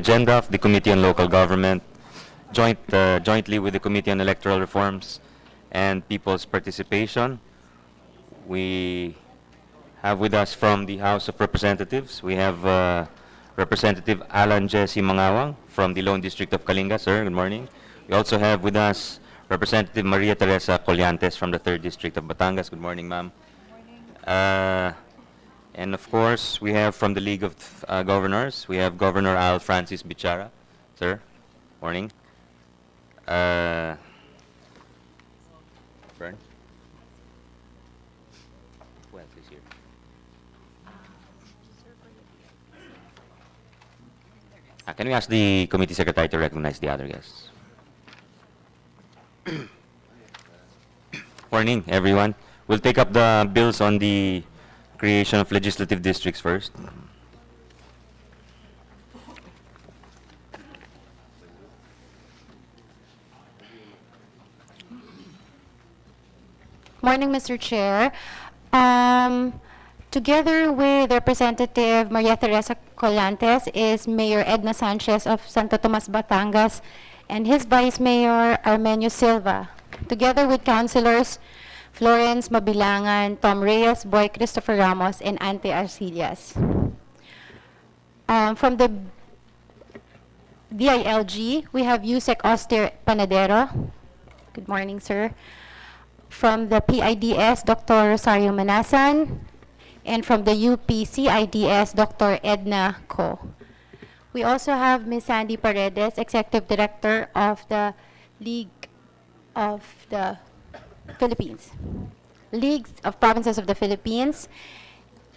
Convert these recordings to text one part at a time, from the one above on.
agenda of the Committee on Local Government, jointly with the Committee on Electoral Reforms and People's Participation. We have with us from the House of Representatives, we have Representative Alan Jesse Mangawang from the Lone District of Kalinga. Sir, good morning. We also have with us Representative Maria Teresa Colliantes from the 3rd District of Batangas. Good morning, ma'am. And of course, we have from the League of Governors, we have Governor Al Francis Bichara. Sir, morning. Bern? Who else is here? Can we ask the committee secretary to recognize the other guests? Morning, everyone. We'll take up the bills on the creation of legislative districts first. Morning, Mr. Chair. Together with Representative Maria Teresa Colliantes is Mayor Edna Sanchez of Santo Tomas, Batangas, and his Vice Mayor Armenio Silva, together with Councilors Florence Mabilangan, Tom Reyes, Boy Christopher Ramos, and Ante Arcillas. From the DILG, we have Yusek Oster Panadero. Good morning, sir. From the PIDS, Dr. Rosario Manasan. And from the UPCIDS, Dr. Edna Ko. We also have Ms. Sandy Paredes, Executive Director of the League of the Philippines. League of Provinces of the Philippines.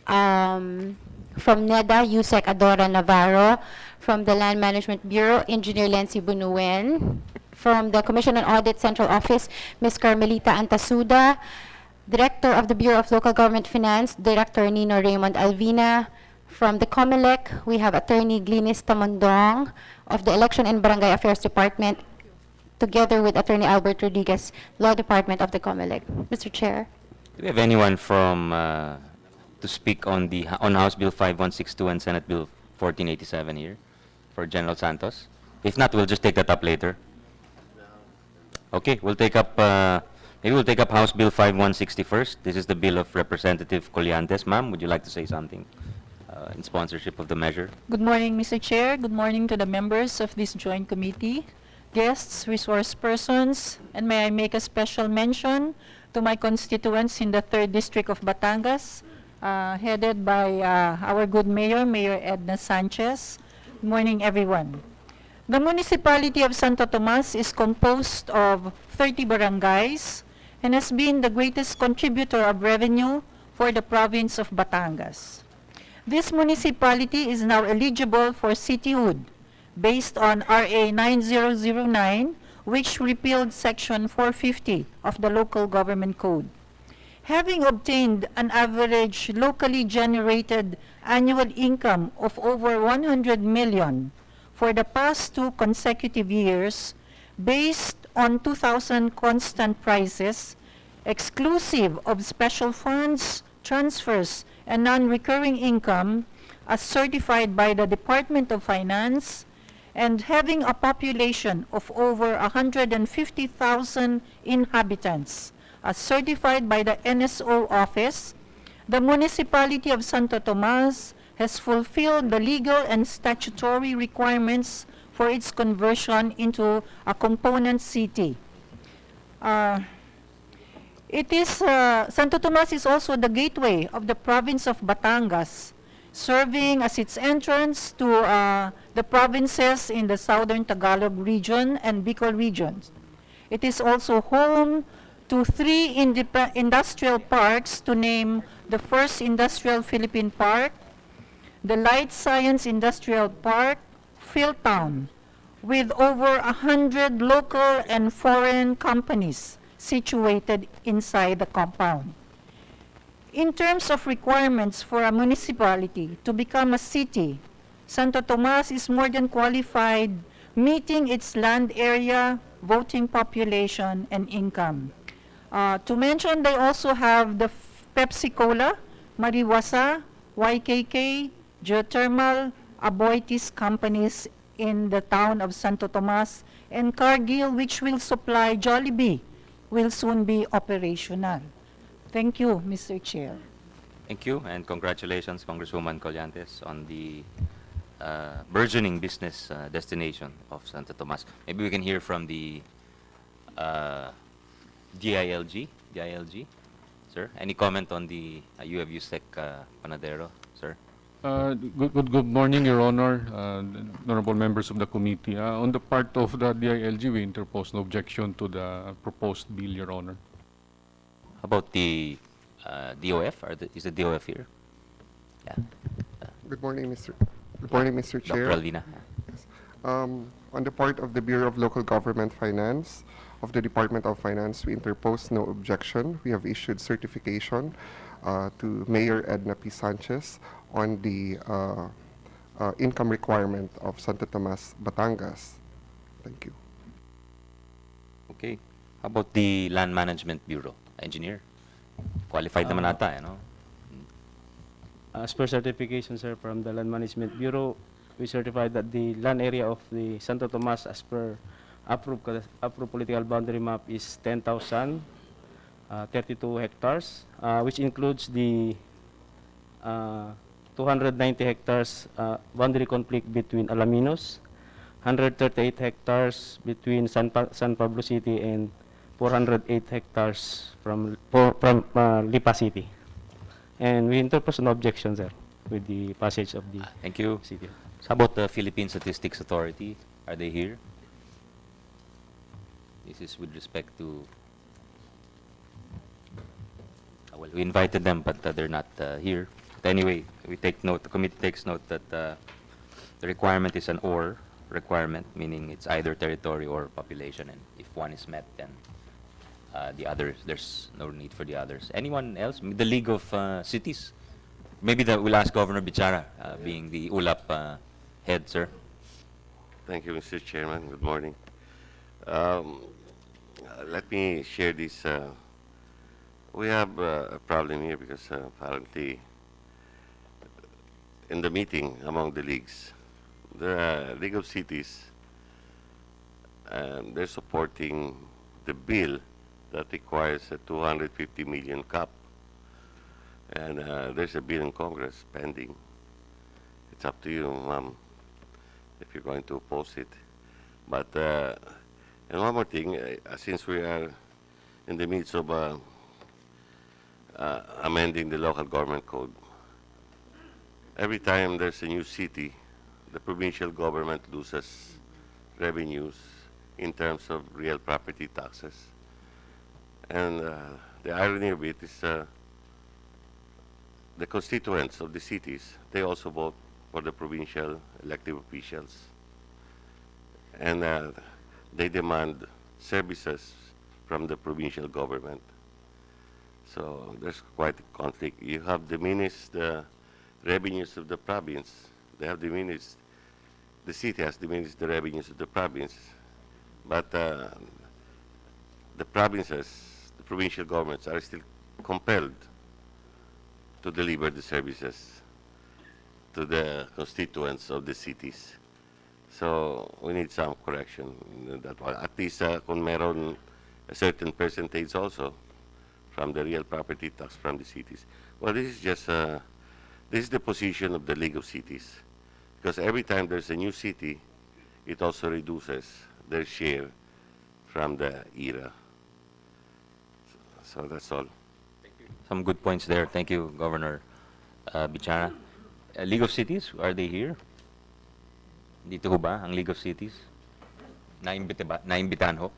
From NEDA, Yusek Adora Navarro. From the Land Management Bureau, Engineer Lency Bunuen. From the Commission on Audit Central Office, Ms. Carmelita Antasuda. Director of the Bureau of Local Government Finance, Director Nino Raymond Alvina. From the COMELEC, we have Attorney Glinis Tamondong of the Election and Barangay Affairs Department, together with Attorney Albert Rodriguez, Law Department of the COMELEC. Mr. Chair. Do we have anyone from to speak on the House Bill 5162 and Senate Bill 1487 here for General Santos? If not, we'll just take that up later. Okay, we'll take up maybe we'll take up House Bill 5160 first. This is the bill of Representative Colliantes. Ma'am, would you like to say something in sponsorship of the measure? Good morning, Mr. Chair. Good morning to the members of this joint committee, guests, resource persons, and may I make a special mention to my constituents in the 3rd District of Batangas, headed by our good mayor, Mayor Edna Sanchez. Good morning, everyone. The municipality of Santo Tomas is composed of 30 barangays and has been the greatest contributor of revenue for the province of Batangas. This municipality is now eligible for cityhood based on RA 9009, which repealed Section 450 of the Local Government Code. Having obtained an average locally generated annual income of over 100 million for the past 2 consecutive years, based on 2,000 constant prices, exclusive of special funds, transfers, and non-recurring income, as certified by the Department of Finance, and having a population of over 150,000 inhabitants, as certified by the NSO office, the municipality of Santo Tomas has fulfilled the legal and statutory requirements for its conversion into a component city. Santo Tomas is also the gateway of the province of Batangas, serving as its entrance to the provinces in the southern Tagalog region and Bicol regions. It is also home to 3 industrial parks, to name the First Industrial Philippine Park, the Light Science Industrial Park, Philtown, with over 100 local and foreign companies situated inside the compound. In terms of requirements for a municipality to become a city, Santo Tomas is more than qualified, meeting its land area, voting population, and income. To mention, they also have the Pepsi Cola, Mariwasa, YKK, Geothermal, Aboitiz companies in the town of Santo Tomas, and Cargill, which will supply Jollibee, will soon be operational. Thank you, Mr. Chair. Thank you, and congratulations, Congresswoman Collantes, on the burgeoning business destination of Santo Tomas. Maybe we can hear from the uh, DILG, sir. Any comment on the USEC Panadero, sir? Good morning, Your Honor, honorable members of the committee. On the part of the DILG, we interpose no objection to the proposed bill, Your Honor. How about the DOF? Is the DOF here? Yeah. Good morning, Mr. Chair. Dr. Alvina. On the part of the Bureau of Local Government Finance of the Department of Finance, we interpose no objection. We have issued certification to Mayor Edna P. Sanchez on the income requirement of Santo Tomas, Batangas. Thank you. Okay. How about the Land Management Bureau? Engineer? Qualified naman ata, no? As per certification, sir, from the Land Management Bureau, we certified that the land area of the Santo Tomas as per approved political boundary map is 10,032 hectares, which includes the 290 hectares boundary conflict between Alaminos, 138 hectares between San Pablo City, and 408 hectares from Lipa City. And we interpose no objection, sir, with the passage of the Thank you. city. So how about the Philippine Statistics Authority? Are they here? This is with respect to... well, we invited them, but they're not here. But anyway, we take note, the committee takes note that the requirement is an or requirement, meaning it's either territory or population, and if one is met, then the others, there's no need for the others. Anyone else? The League of Cities? Maybe we'll ask Governor Bichara, being the ULAP head, sir. Thank you, Mr. Chairman. Good morning. Let me share this. We have a problem here because apparently in the meeting among the leagues, the League of Cities, they're supporting the bill that requires a 250 million cap. And there's a bill in Congress pending. It's up to you, ma'am, if you're going to oppose it. But, and one more thing, since we are in the midst of amending the local government code, every time there's a new city, the provincial government loses revenues in terms of real property taxes. And the irony of it is the constituents of the cities, they also vote for the provincial elective officials. And they demand services from the provincial government. So there's quite a conflict. You have diminished the revenues of the province. They have diminished, the city has diminished the revenues of the province. But the provinces, the provincial governments are still compelled to deliver the services to the constituents of the cities. So we need some correction in that one. At least kung meron a certain percentage also from the real property tax from the cities. Well, this is just, this is the position of the League of Cities. Because every time there's a new city, it also reduces their share from the ERA. So that's all. Some good points there. Thank you, Governor Bichara. League of Cities, are they here? Dito ho ba ang League of Cities? Naimbitahan ho?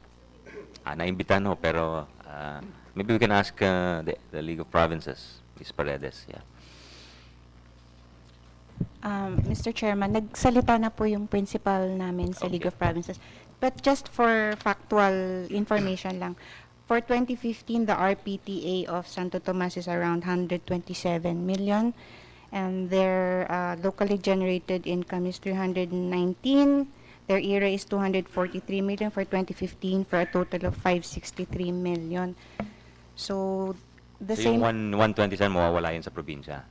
Naimbitahan ho, pero maybe we can ask the League of Provinces, Ms. Paredes. Yeah. Mr. Chairman, nagsalita na po yung principal namin sa League of Provinces. But just for factual information lang, for 2015, the RPTA of Santo Tomas is around 127 million. And their locally generated income is 319. Their ERA is 243 million for 2015 for a total of 563 million. So, the So yung same... 127 mawawala yun sa probinsya.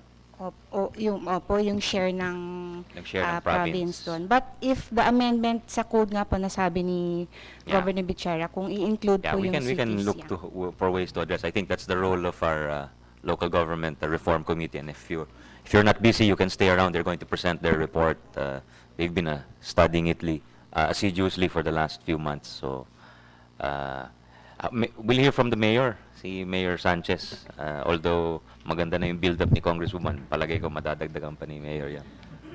yung share ng Nag-share ng province province. doon. But if the amendment sa code nga po nasabi ni Yeah. Governor Bichara, kung i-include Yeah, po we yung can cities. look yeah. for ways to address. I think that's the role of our local government reform committee. And if you're not busy, you can stay around. They're going to present their report. They've been studying it assiduously for the last few months. So we'll hear from the mayor, si Mayor Sanchez. Although maganda na yung build-up ni Congresswoman, palagay ko madadagdagan pa ni Mayor yan.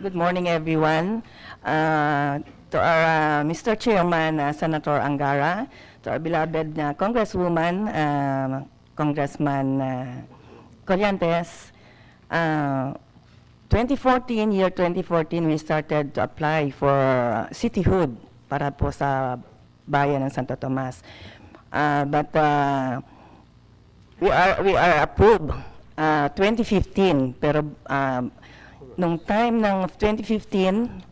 Good morning, everyone. To our Mr. Chairman, Senator Angara, to our beloved Congresswoman, Congressman Colliantes, 2014, we started to apply for Cityhood para po sa bayan ng Santo Tomas. But we are approved 2015, pero nung time ng 2015,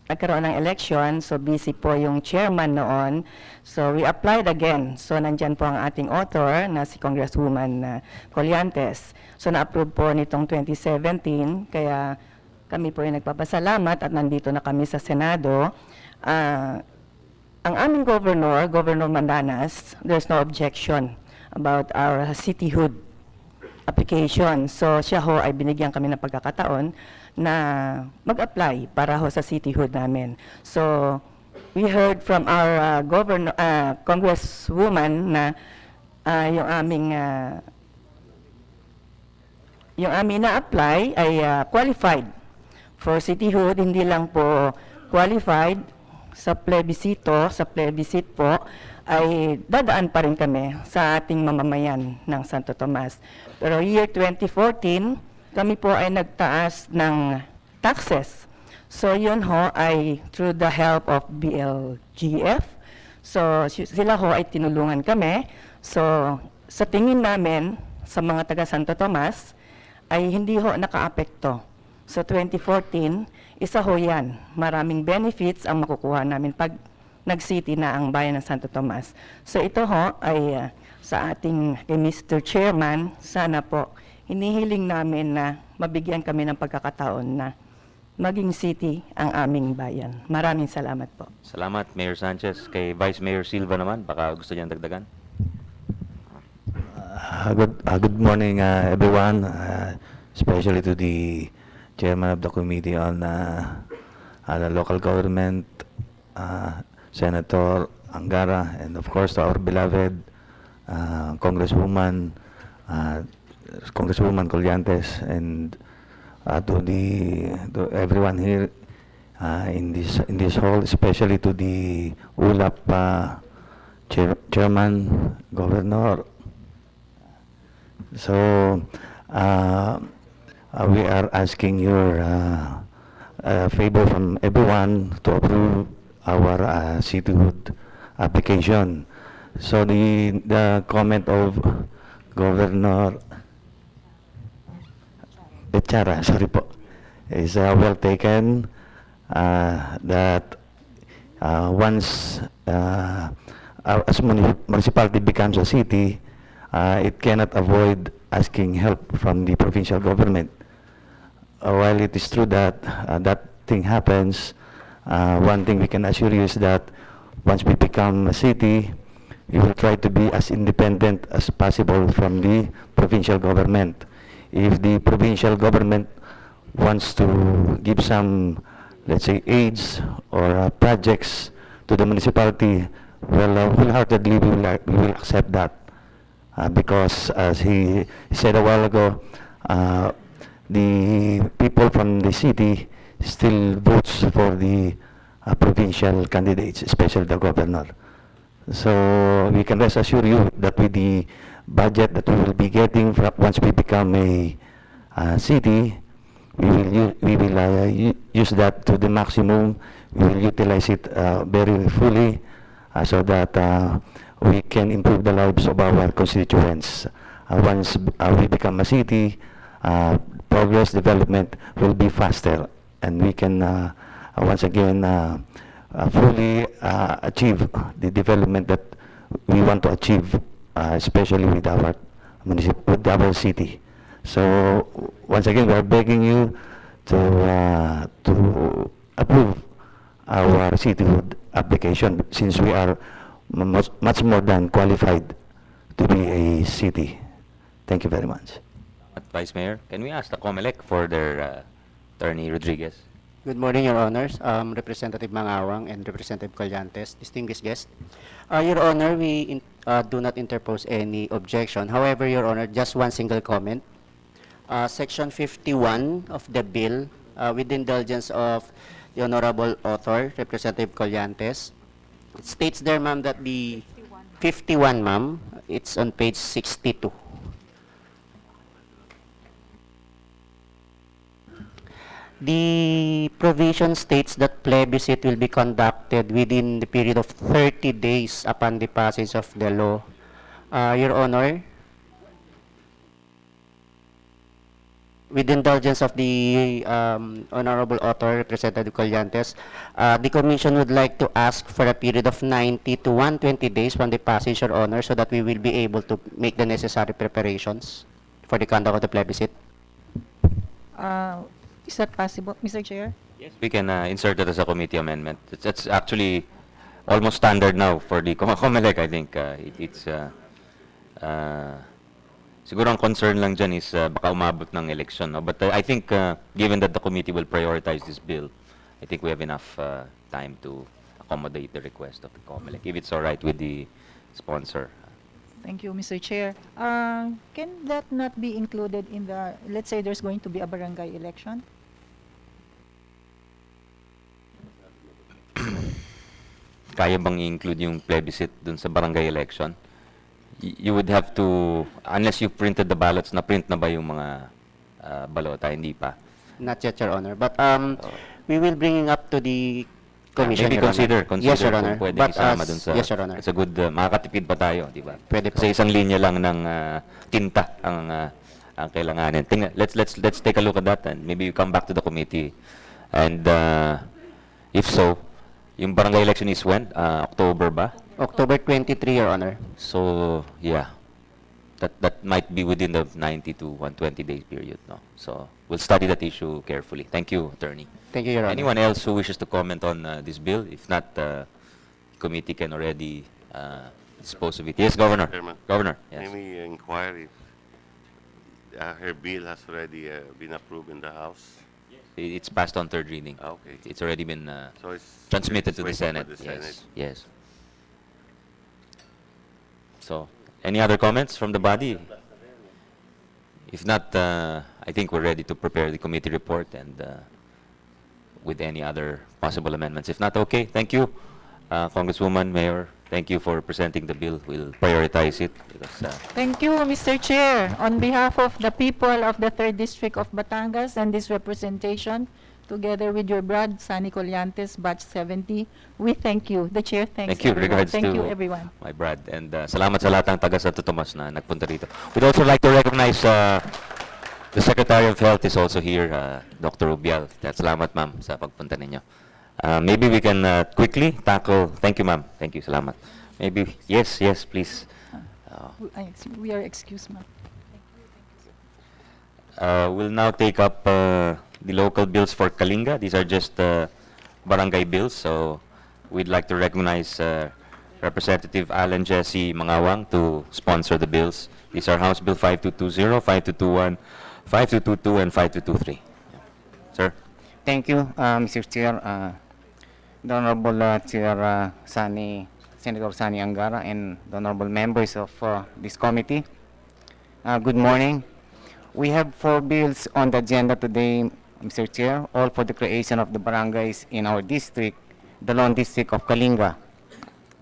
nagkaroon ng election, so busy po yung chairman noon. So we applied again. So nandyan po ang ating author na si Congresswoman Colliantes. So na-approve po nitong 2017, kaya kami po ay nagpapasalamat at nandito na kami sa Senado. Ang aming Governor Mandanas, there's no objection about our cityhood application. So siya ho ay binigyan kami ng pagkakataon na mag-apply para ho sa cityhood namin. So we heard from our Congresswoman na yung aming na-apply ay qualified for cityhood, hindi lang po qualified sa plebiscite po, ay dadaan pa rin kami sa ating mamamayan ng Santo Tomas. Pero year 2014, kami po ay nagtaas ng taxes. So yun ho ay through the help of BLGF. So sila ho ay tinulungan kami. So sa tingin namin sa mga taga Santo Tomas ay hindi ho nakaapekto. So 2014, isa ho yan. Maraming benefits ang makukuha namin pag nag-city na ang bayan ng Santo Tomas. So ito ho ay sa ating kay Mr. Chairman, sana po hinihiling namin na mabigyan kami ng pagkakataon na maging city ang aming bayan. Maraming salamat po. Salamat, Mayor Sanchez. Kay Vice Mayor Silva naman, baka gusto niyang dagdagan. Good morning, everyone, especially to the chairman of the committee on the local government, Senator Angara, and of course to our beloved Congresswoman Colliantes, and to everyone here in this hall, especially to the ULAP chairman, governor. So we are asking your favor from everyone to approve our cityhood application. So the comment of Governor Bichara, sorry po, is well taken, that once as municipality becomes a city, it cannot avoid asking help from the provincial government. While it is true that that thing happens, one thing we can assure you is that once we become a city, we will try to be as independent as possible from the provincial government. If the provincial government wants to give some, let's say, aids or projects to the municipality, well, wholeheartedly we will accept that. Because as he said a while ago, the people from the city still votes for the provincial candidates, especially the governor. So we can rest assure you that with the budget that we will be getting once we become a city, we will use that to the maximum. We will utilize it very fully so that we can improve the lives of our constituents. Once we become a city, progress, development will be faster, and we can once again fully achieve the development that we want to achieve, especially with our city. So once again, we are begging you to approve our cityhood application since we are much more than qualified to be a city. Thank you very much. Vice Mayor, can we ask the COMELEC for their Attorney Rodriguez? Good morning, Your Honors. Representative Mangawang and Representative Collantes, distinguished guests. Your Honor, we do not interpose any objection. However, Your Honor, just one single comment. Section 51 of the bill, with the indulgence of the Honorable Author, Representative Collantes, it states there, ma'am, that the 51, ma'am, it's on page 62. The provision states that plebiscite will be conducted within the period of 30 days upon the passage of the law. Your Honor, with the indulgence of the Honorable Author, Representative Collantes, the Commission would like to ask for a period of 90 to 120 days from the passage, Your Honor, so that we will be able to make the necessary preparations for the conduct of the plebiscite. Is that possible, Mr. Chair? Yes. We can insert it as a committee amendment. It's actually almost standard now for the COMELEC, I think. It's siguro ang concern lang dyan is baka umabot ng election. No? But I think given that the committee will prioritize this bill, I think we have enough time to accommodate the request of the COMELEC, if it's all right with the sponsor. Thank you, Mr. Chair. Can that not be included in the, let's say there's going to be a barangay election? Kaya bang i-include yung plebiscite dun sa barangay election? You would have to, unless you printed the ballots, na-print na ba yung mga balota? Hindi pa. Not yet, Your Honor. But we will bring it up to the Commission, Maybe Your Honor. consider Yes, Your kung Honor. pwede But isama dun sa, yes, Your Honor. it's a good, makakatipid pa tayo, di ba? Pwede po. Kasi isang linya lang ng tinta ang kailanganin. Let's take a look at that and maybe you come back to the committee. And if so, yung barangay election is when? October ba? October 23, Your Honor. So, yeah. That might be within the 90 to 120 days period, no? So, we'll study that issue carefully. Thank you, Attorney. Thank you, Your Honor. Anyone else who wishes to comment on this bill? If not, committee can already dispose of it. Yes, Governor. Chairman. Governor, yes. Let me inquire if her bill has already been approved in the House. It's passed on third reading. Okay. It's already been So it's transmitted it's to the waiting for Senate. the Yes, Senate. yes. So, any other comments from the body? If not, I think we're ready to prepare the committee report and with any other possible amendments. If not, okay. Thank you, Congresswoman, Mayor. Thank you for presenting the bill. We'll prioritize it because Thank you, Mr. Chair. On behalf of the people of the 3rd District of Batangas and this representation, together with your brad, Sani Collantes, Batch 70, we thank you. The Chair thanks thank you. everyone. Regards Thank to you, everyone. my Brad. And salamat sa lahat ng taga Santo Tomas na nagpunta rito. We'd also like to recognize the Secretary of Health is also here, Dr. Rubial. Salamat, ma'am, sa pagpunta ninyo. Maybe we can quickly tackle. Thank you, ma'am. Thank you. Salamat. Maybe yes, please. We are excused, ma'am. We'll now take up the local bills for Kalinga. These are just barangay bills. So we'd like to recognize Representative Alan Jesse Mangawang to sponsor the bills. These are House Bill 5220, 5221, 5222, and 5223. Sir? Thank you, Mr. Chair. The Honorable Chair Senator Sani Angara, and the honorable members of this committee. Good morning. We have 4 bills on the agenda today, Mr. Chair, all for the creation of the barangays in our district, the Lone District of Kalinga,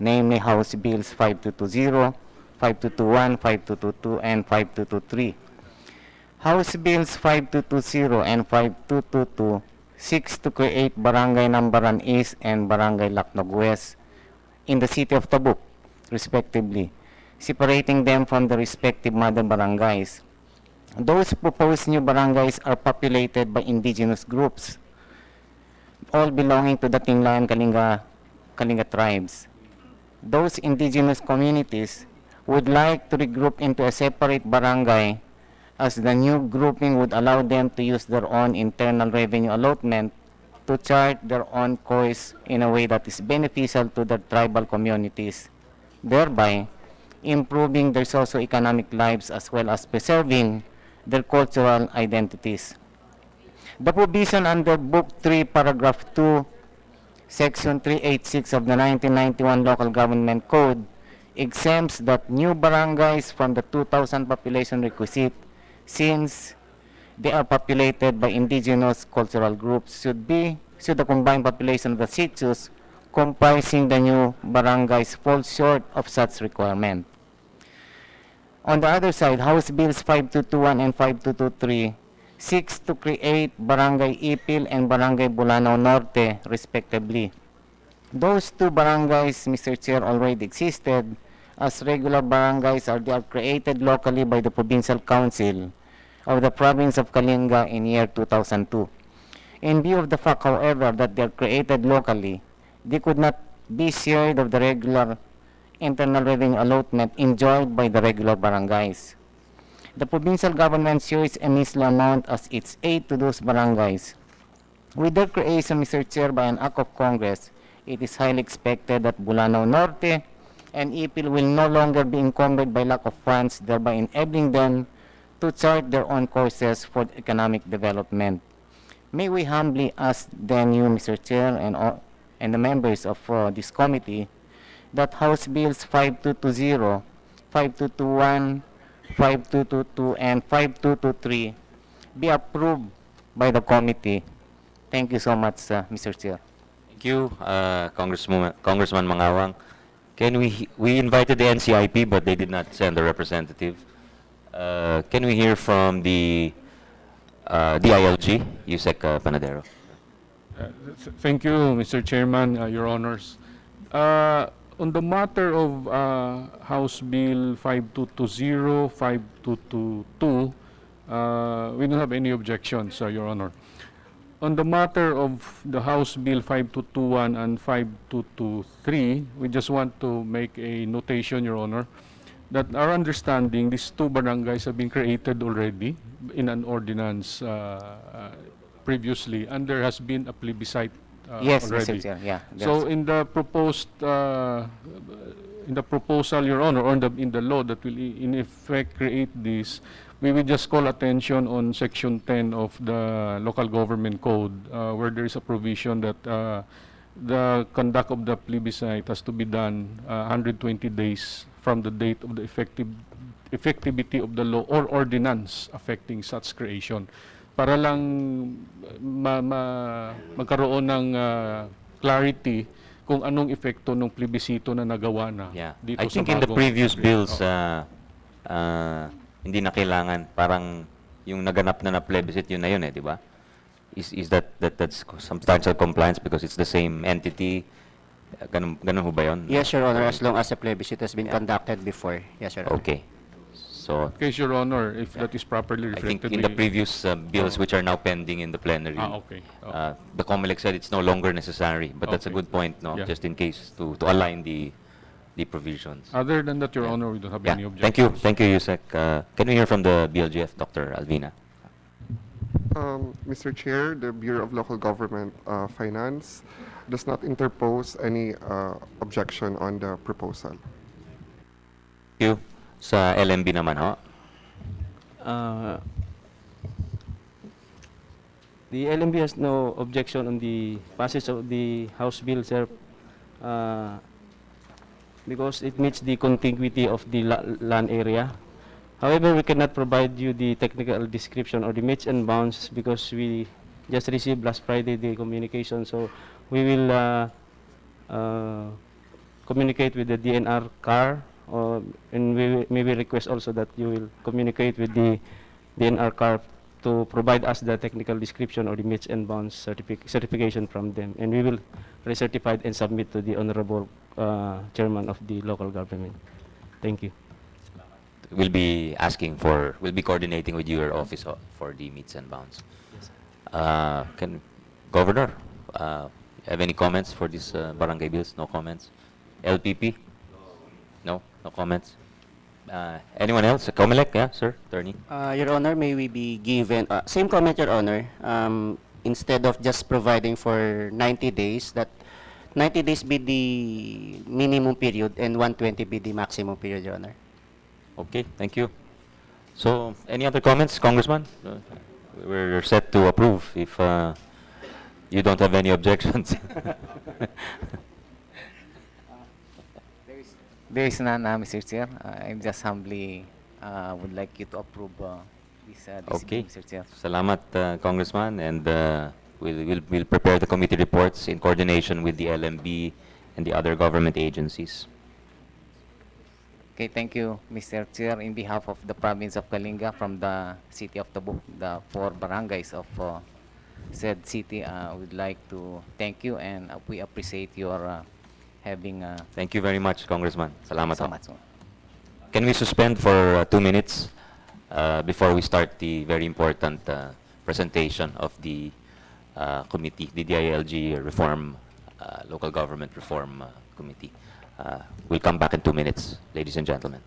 namely House Bills 5220, 5221, 5222, and 5223. House Bills 5220 and 5222 seeks to create Barangay Nambaran East and Barangay Lacnog West in the city of Tabuk, respectively, separating them from the respective mother barangays. Those proposed new barangays are populated by indigenous groups, all belonging to the Tinglayan Kalinga tribes. Those indigenous communities would like to regroup into a separate barangay as the new grouping would allow them to use their own internal revenue allotment to chart their own course in a way that is beneficial to their tribal communities, thereby improving their socio-economic lives as well as preserving their cultural identities. The provision under Book 3, Paragraph 2, Section 386 of the 1991 Local Government Code exempts that new barangays from the 2,000 population requisite, since they are populated by indigenous cultural groups, should the combined population of the sitios comprising the new barangays fall short of such requirement. On the other side, House Bills 5221 and 5223 seeks to create Barangay Ipil and Barangay Bulanao Norte, respectively. Those two barangays, Mr. Chair, already existed as regular barangays, or they are created locally by the Provincial Council of the Province of Kalinga in year 2002. In view of the fact, however, that they are created locally, they could not be shared of the regular internal revenue allotment enjoyed by the regular barangays. The provincial government shares a measly amount as its aid to those barangays. With their creation, Mr. Chair, by an act of Congress, it is highly expected that Bulanao Norte and Ipil will no longer be encumbered by lack of funds, thereby enabling them to chart their own courses for economic development. May we humbly ask then you, Mr. Chair, and the members of this committee, that House Bills 5220, 5221, 5222, and 5223 be approved by the committee. Thank you so much, Mr. Chair. Thank you, Congressman Mangawang. We invited the NCIP, but they did not send a representative. Can we hear from the DILG, Yusek Panadero? Thank you, Mr. Chairman, Your Honors. On the matter of House Bill 5220, 5222, we don't have any objections, Your Honor. On the matter of the House Bill 5221 and 5223, we just want to make a notation, Your Honor, that our understanding, these two barangays have been created already in an ordinance previously, and there has been a plebiscite Yes, already. Mr. Chair, yeah. So in the proposed, in the proposal, Your Honor, or in the law that will in effect create this, we will just call attention on Section 10 of the Local Government Code, where there is a provision that the conduct of the plebiscite has to be done 120 days from the date of the effectivity of the law or ordinance affecting such creation. Para lang magkaroon ng clarity kung anong epekto ng plebisito na nagawa na dito I sa think in the bagong previous country. bills, hindi na kailangan. Parang yung naganap na plebiscite, yun na yun di ba? Is that's substantial compliance because it's the same entity? Ganun ho ba yun? Yes, Your Honor, as long as a plebiscite has been conducted before. Yes, Your Honor. Okay. So, In case, Your Honor, if that is properly I think reflected. in the previous bills which are now pending in the plenary, Okay. the COMELEC said it's no longer necessary, but that's a Okay. good point, no? Yeah. Just in case to align the provisions. Other than that, Your Honor, we don't have any objections. Thank you, Yusek. Can we hear from the BLGF, Dr. Alvina? Mr. Chair, the Bureau of Local Government Finance does not interpose any objection on the proposal. Thank you. Sa LMB naman, ho? The LMB has no objection on the passage of the House Bill, sir, because it meets the contiguity of the land area. However, we cannot provide you the technical description or the meets and bounds because we just received last Friday the communication. So we will communicate with the DNR car, and we maybe request also that you will communicate with the DNR car to provide us the technical description or the meets and bounds certification from them, and we will recertify and submit to the honorable chairman of the local government. Thank you. We'll be coordinating with your office for the meets and bounds. Governor, have any comments for these barangay bills? No comments. LPP? No comments. Anyone else? Comelec, yeah, sir, attorney. Your Honor, may we be given, same comment, Your Honor, instead of just providing for 90 days, that 90 days be the minimum period and 120 be the maximum period, Your Honor. Okay, thank you. So, any other comments, Congressman? We're set to approve if you don't have any objections. There is none, Mr. Chair. I just humbly would like you to approve this Okay. Mr. Chair. Salamat, Congressman, and we'll prepare the committee reports in coordination with the LMB and the other government agencies. Okay, thank you, Mr. Chair. In behalf of the province of Kalinga from the city of Tabu, the 4 barangays of said city, I would like to thank you and we appreciate your having Thank you very much, Congressman. Salamat so ho. much. Can we suspend for 2 minutes before we start the very important presentation of the committee, the DILG Reform, Local Government Reform Committee. We'll come back in 2 minutes, ladies and gentlemen.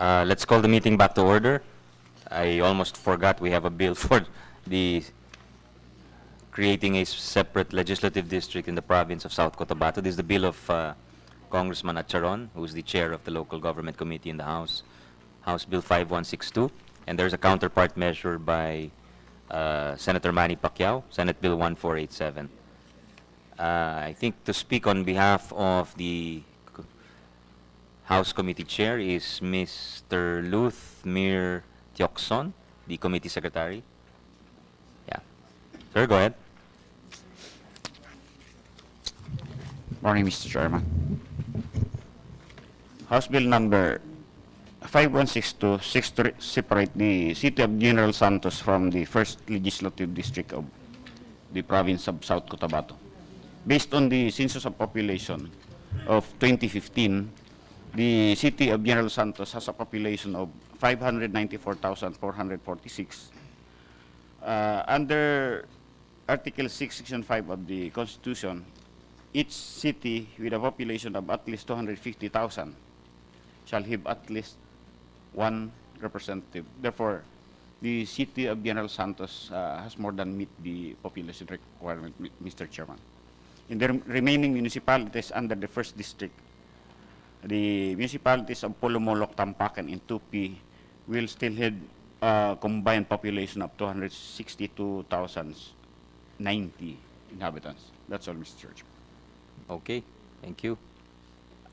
Let's call the meeting back to order. I almost forgot we have a bill for the creating a separate legislative district in the province of South Cotabato. This is the bill of Congressman Acharon, who is the chair of the local government committee in the House, House Bill 5162. And there's a counterpart measure by Senator Manny Pacquiao, Senate Bill 1487. I think to speak on behalf of the House Committee Chair is Mr. Luthmir Tiokson, the Committee Secretary. Yeah. Sir, go ahead. Morning, Mr. Chairman. House Bill number 5162 seeks to separate the city of General Santos from the first legislative district of the province of South Cotabato. Based on the census of population of 2015, the city of General Santos has a population of 594,446. Under Article 6, Section 5 of the Constitution, each city with a population of at least 250,000 shall have at least one representative. Therefore, the city of General Santos has more than meet the population requirement, Mr. Chairman. In the remaining municipalities under the first district, the municipalities of Polomolok, Tampakan, and Tupi will still have a combined population of 262,090 inhabitants. That's all, Mr. Chairman. Okay, thank you.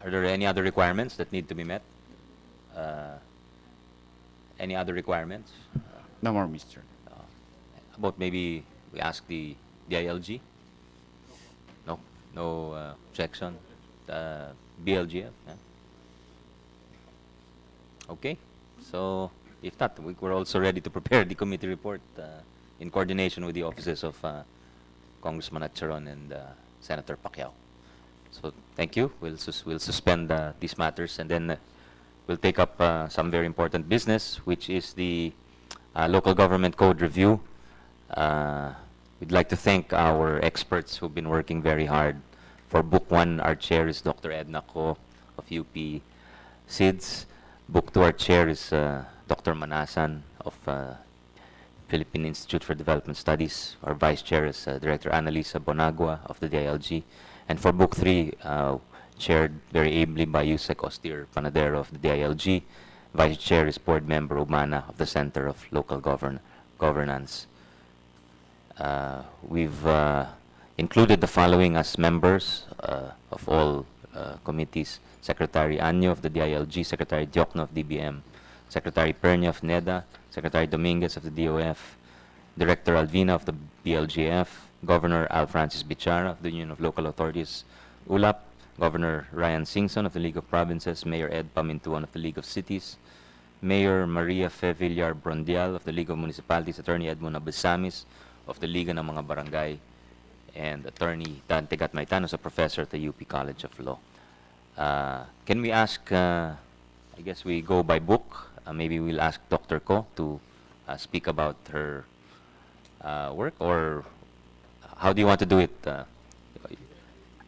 Are there any other requirements that need to be met? Any other requirements? No more, Mr. Chairman. About maybe we ask the ILG? No, no objection. BLGF? Yeah. Okay, so if not, we're also ready to prepare the committee report in coordination with the offices of Congressman Acharon and Senator Pacquiao. So thank you. We'll suspend these matters, and then we'll take up some very important business, which is the local government code review. We'd like to thank our experts who've been working very hard. For Book 1, our chair is Dr. Edna Ko of UP SIDS. Book 2, our chair is Dr. Manasan of Philippine Institute for Development Studies. Our vice chair is Director Annalisa Bonagua of the DILG. And for Book 3, chaired very ably by Yusek Austere Panadero of the DILG. Vice chair is board member Umana of the Center of Local Governance. We've included the following as members of all committees: Secretary Anyo of the DILG, Secretary Diokno of DBM, Secretary Pernia of NEDA, Secretary Dominguez of the DOF, Director Alvina of the BLGF, Governor Al Francis Bichara of the Union of Local Authorities, ULAP, Governor Ryan Singson of the League of Provinces, Mayor Ed Pamintuan of the League of Cities, Mayor Maria Fe Villar Brondial of the League of Municipalities, Attorney Edmund Abesamis of the Liga ng mga Barangay, and Attorney Dante Gatmaitanos, a professor at the UP College of Law. Can we ask, I guess we go by book, maybe we'll ask Dr. Ko to speak about her work, or how do you want to do it?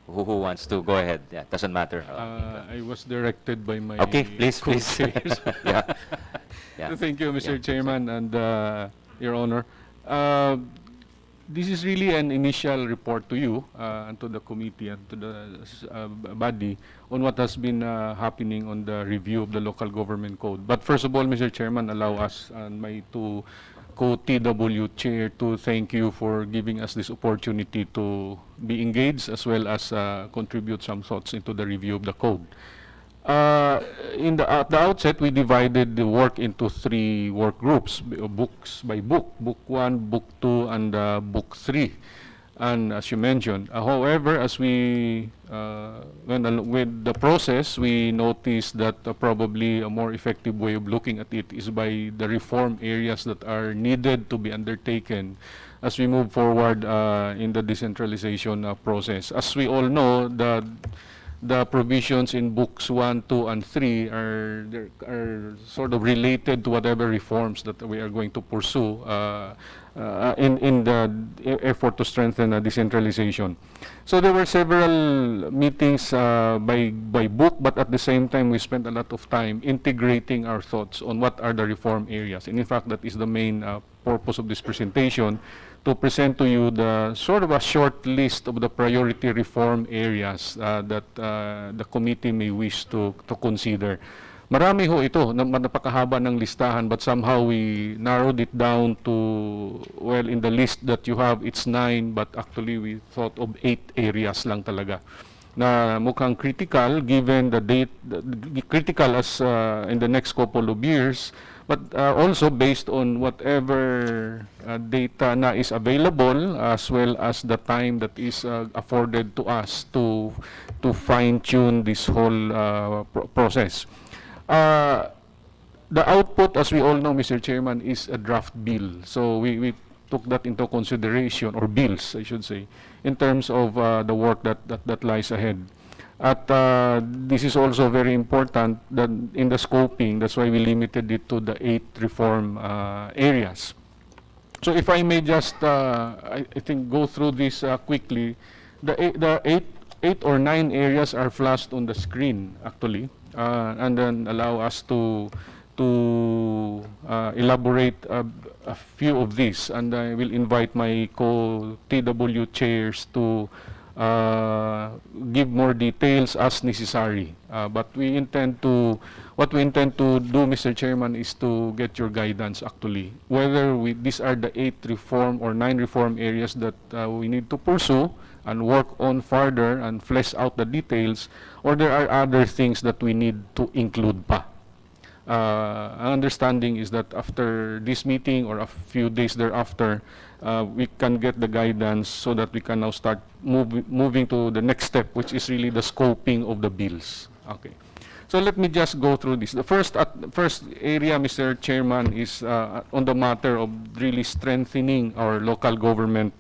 Who wants to go ahead? Yeah, doesn't matter. I was directed by my Okay, please. co-chairs. Yeah. Yeah. Thank you, Mr. Yeah. Chairman and Your Honor. This is really an initial report to you and to the committee and to the body on what has been happening on the review of the local government code. But first of all, Mr. Chairman, allow us and my two co-TW chair to thank you for giving us this opportunity to be engaged as well as contribute some thoughts into the review of the code. At the outset, we divided the work into 3 work groups, books by book, Book 1, Book 2, and Book 3. And as you mentioned, however, as we went with the process, we noticed that probably a more effective way of looking at it is by the reform areas that are needed to be undertaken as we move forward in the decentralization process. As we all know, the provisions in books 1, 2, and 3 are sort of related to whatever reforms that we are going to pursue in the effort to strengthen decentralization. So there were several meetings by book, but at the same time we spent a lot of time integrating our thoughts on what are the reform areas. And in fact, that is the main purpose of this presentation, to present to you the sort of a short list of the priority reform areas that the committee may wish to consider. Marami ho ito, napakahaba ng listahan, but somehow we narrowed it down to, well, in the list that you have, it's 9, but actually we thought of 8 areas lang talaga na mukhang critical given the date, critical as in the next couple of years, but also based on whatever data na is available, as well as the time that is afforded to us to fine-tune this whole process. The output, as we all know, Mr. Chairman, is a draft bill. So we took that into consideration, or bills, I should say, in terms of the work that lies ahead. At this is also very important that in the scoping, that's why we limited it to the 8 reform areas. So if I may just, I think, go through this quickly, the 8 or 9 areas are flashed on the screen, actually, and then allow us to elaborate a few of these, and I will invite my co-TW chairs to give more details as necessary. But what we intend to do, Mr. Chairman, is to get your guidance, actually, whether these are the 8 reform or 9 reform areas that we need to pursue and work on further and flesh out the details, or there are other things that we need to include pa. Our understanding is that after this meeting or a few days thereafter, we can get the guidance so that we can now start moving to the next step, which is really the scoping of the bills. Okay. So let me just go through this. The first area, Mr. Chairman, is on the matter of really strengthening our local government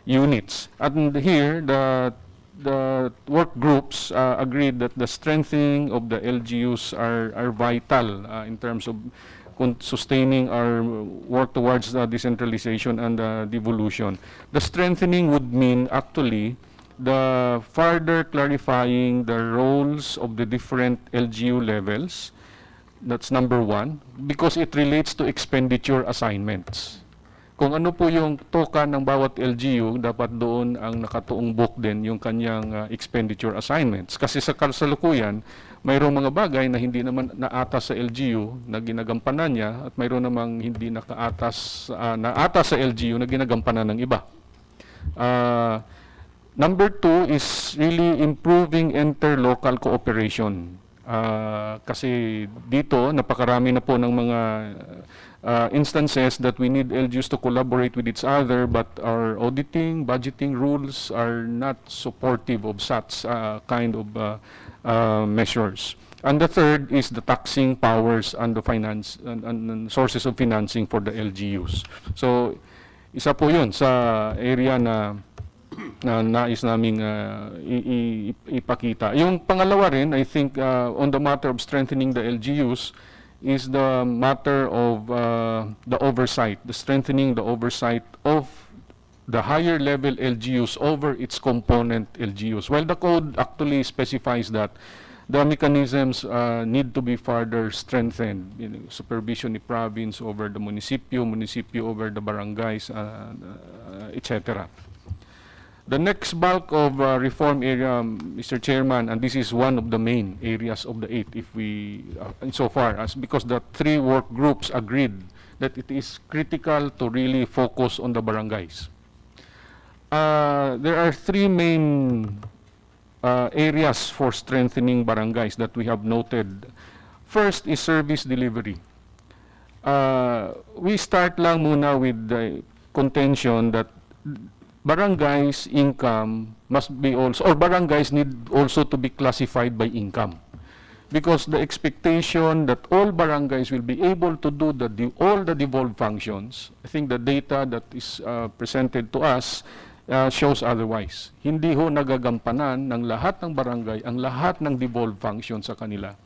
units. And here, the work groups agreed that the strengthening of the LGUs are vital in terms of sustaining our work towards decentralization and devolution. The strengthening would mean actually the further clarifying the roles of the different LGU levels. That's number 1, because it relates to expenditure assignments. Kung ano po yung toka ng bawat LGU, dapat doon ang nakatuong book din yung kanyang expenditure assignments. Kasi sa kasalukuyan, mayroong mga bagay na hindi naman naatas sa LGU na ginagampanan niya, at mayroon namang hindi nakaatas naatas sa LGU na ginagampanan ng iba. Number 2 is really improving interlocal cooperation. Kasi dito, napakarami na po ng mga instances that we need LGUs to collaborate with each other, but our auditing, budgeting rules are not supportive of such kind of measures. And the third is the taxing powers and the finance and sources of financing for the LGUs. So, isa po yun sa area na nais naming ipakita. Yung pangalawa rin, I think, on the matter of strengthening the LGUs, is the matter of the oversight, the strengthening the oversight of the higher level LGUs over its component LGUs. Well, the code actually specifies that the mechanisms need to be further strengthened. Supervision ni province over the municipio over the barangays, etc. The next bulk of reform area, Mr. Chairman, and this is one of the main areas of the 8, if we, insofar as, because the 3 work groups agreed that it is critical to really focus on the barangays. There are 3 main areas for strengthening barangays that we have noted. First is service delivery. We start lang muna with the contention that barangays income must be also, or barangays need also to be classified by income, because the expectation that all barangays will be able to do all the devolved functions. I think the data that is presented to us shows otherwise. Hindi ho nagagampanan ng lahat ng barangay ang lahat ng devolved function sa kanila.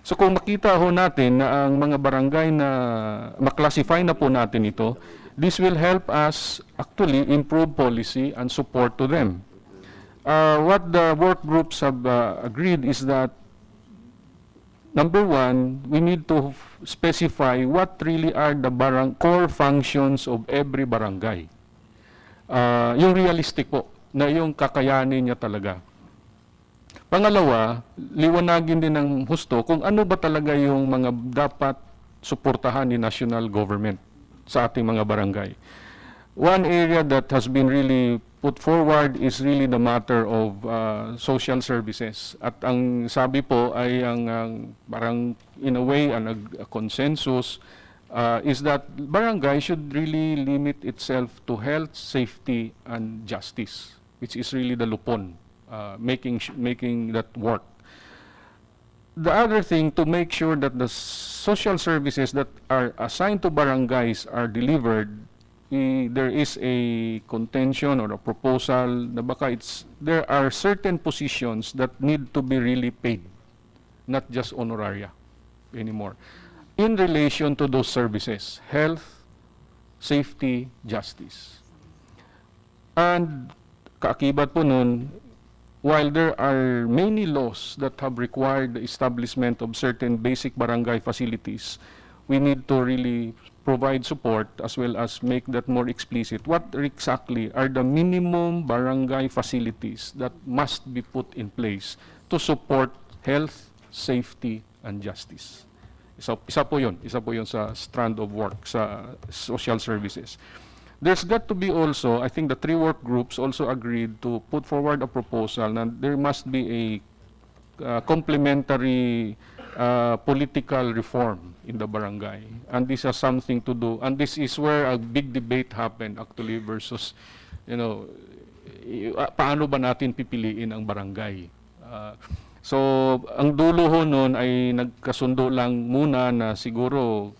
So kung makita ho natin na ang mga barangay na maklasify na po natin ito, this will help us actually improve policy and support to them. What the work groups have agreed is that number one, we need to specify what really are the core functions of every barangay. Yung realistic po, na yung kakayanin niya talaga. Pangalawa, liwanagin din ng husto kung ano ba talaga yung mga dapat suportahan ni national government sa ating mga barangay. One area that has been really put forward is really the matter of social services. At ang sabi po ay ang parang in a way a consensus is that barangay should really limit itself to health, safety, and justice, which is really the lupon, making that work. The other thing, to make sure that the social services that are assigned to barangays are delivered, there is a contention or a proposal na baka there are certain positions that need to be really paid, not just honoraria anymore, in relation to those services, health, safety, justice. And kaakibat po nun, while there are many laws that have required the establishment of certain basic barangay facilities, we need to really provide support as well as make that more explicit. What exactly are the minimum barangay facilities that must be put in place to support health, safety, and justice? Isa po yun sa strand of work sa social services. There's got to be also, I think the three work groups also agreed to put forward a proposal na there must be a complementary political reform in the barangay. And this has something to do, and this is where a big debate happened actually versus, paano ba natin pipiliin ang barangay? So, ang dulo ho nun ay nagkasundo lang muna na siguro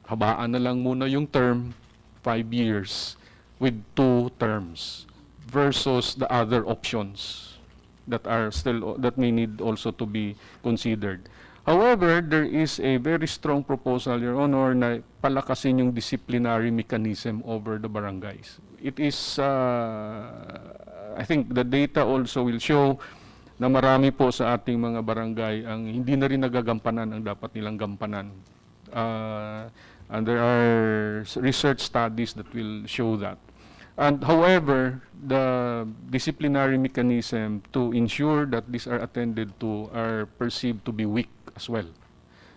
habaan na lang muna yung term, 5 years with 2 terms versus the other options that may need also to be considered. However, there is a very strong proposal, Your Honor, na palakasin yung disciplinary mechanism over the barangays. It is, I think the data also will show na marami po sa ating mga barangay ang hindi na rin nagagampanan ang dapat nilang gampanan. And there are research studies that will show that. And however, the disciplinary mechanism to ensure that these are attended to are perceived to be weak as well.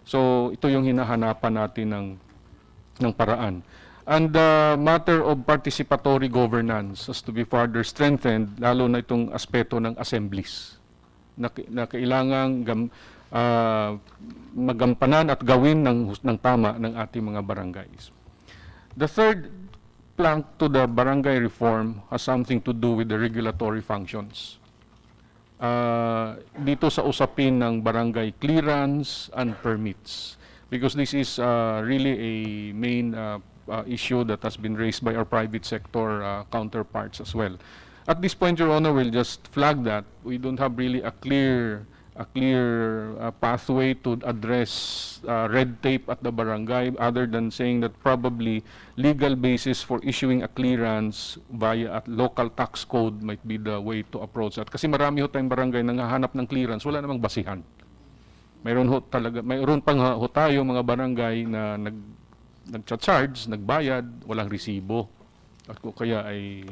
So ito yung hinahanapan natin ng paraan. And the matter of participatory governance has to be further strengthened, lalo na itong aspeto ng assemblies na kailangang magampanan at gawin ng tama ng ating mga barangays. The third plank to the barangay reform has something to do with the regulatory functions. Dito sa usapin ng barangay clearance and permits, because this is really a main issue that has been raised by our private sector counterparts as well. At this point, Your Honor, we'll just flag that we don't have really a clear pathway to address red tape at the barangay, other than saying that probably legal basis for issuing a clearance via a local tax code might be the way to approach that. Kasi marami ho tayong barangay na nanghahanap ng clearance, wala namang basihan. Mayroon pang ho tayo mga barangay na nag-charge, nagbayad, walang resibo. At kaya ay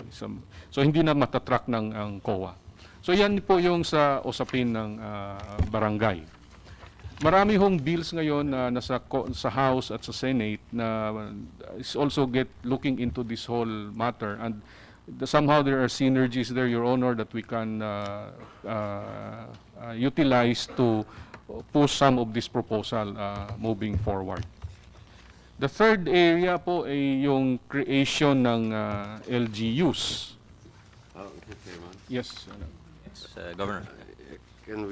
so hindi na matatrack ng ang COA. So yan po yung sa usapin ng barangay. Marami hong bills ngayon na nasa sa House at sa Senate na is also looking into this whole matter, and somehow there are synergies there, Your Honor, that we can utilize to push some of this proposal moving forward. The third area po ay yung creation ng LGUs. Mr. Chairman. Yes. Governor. Can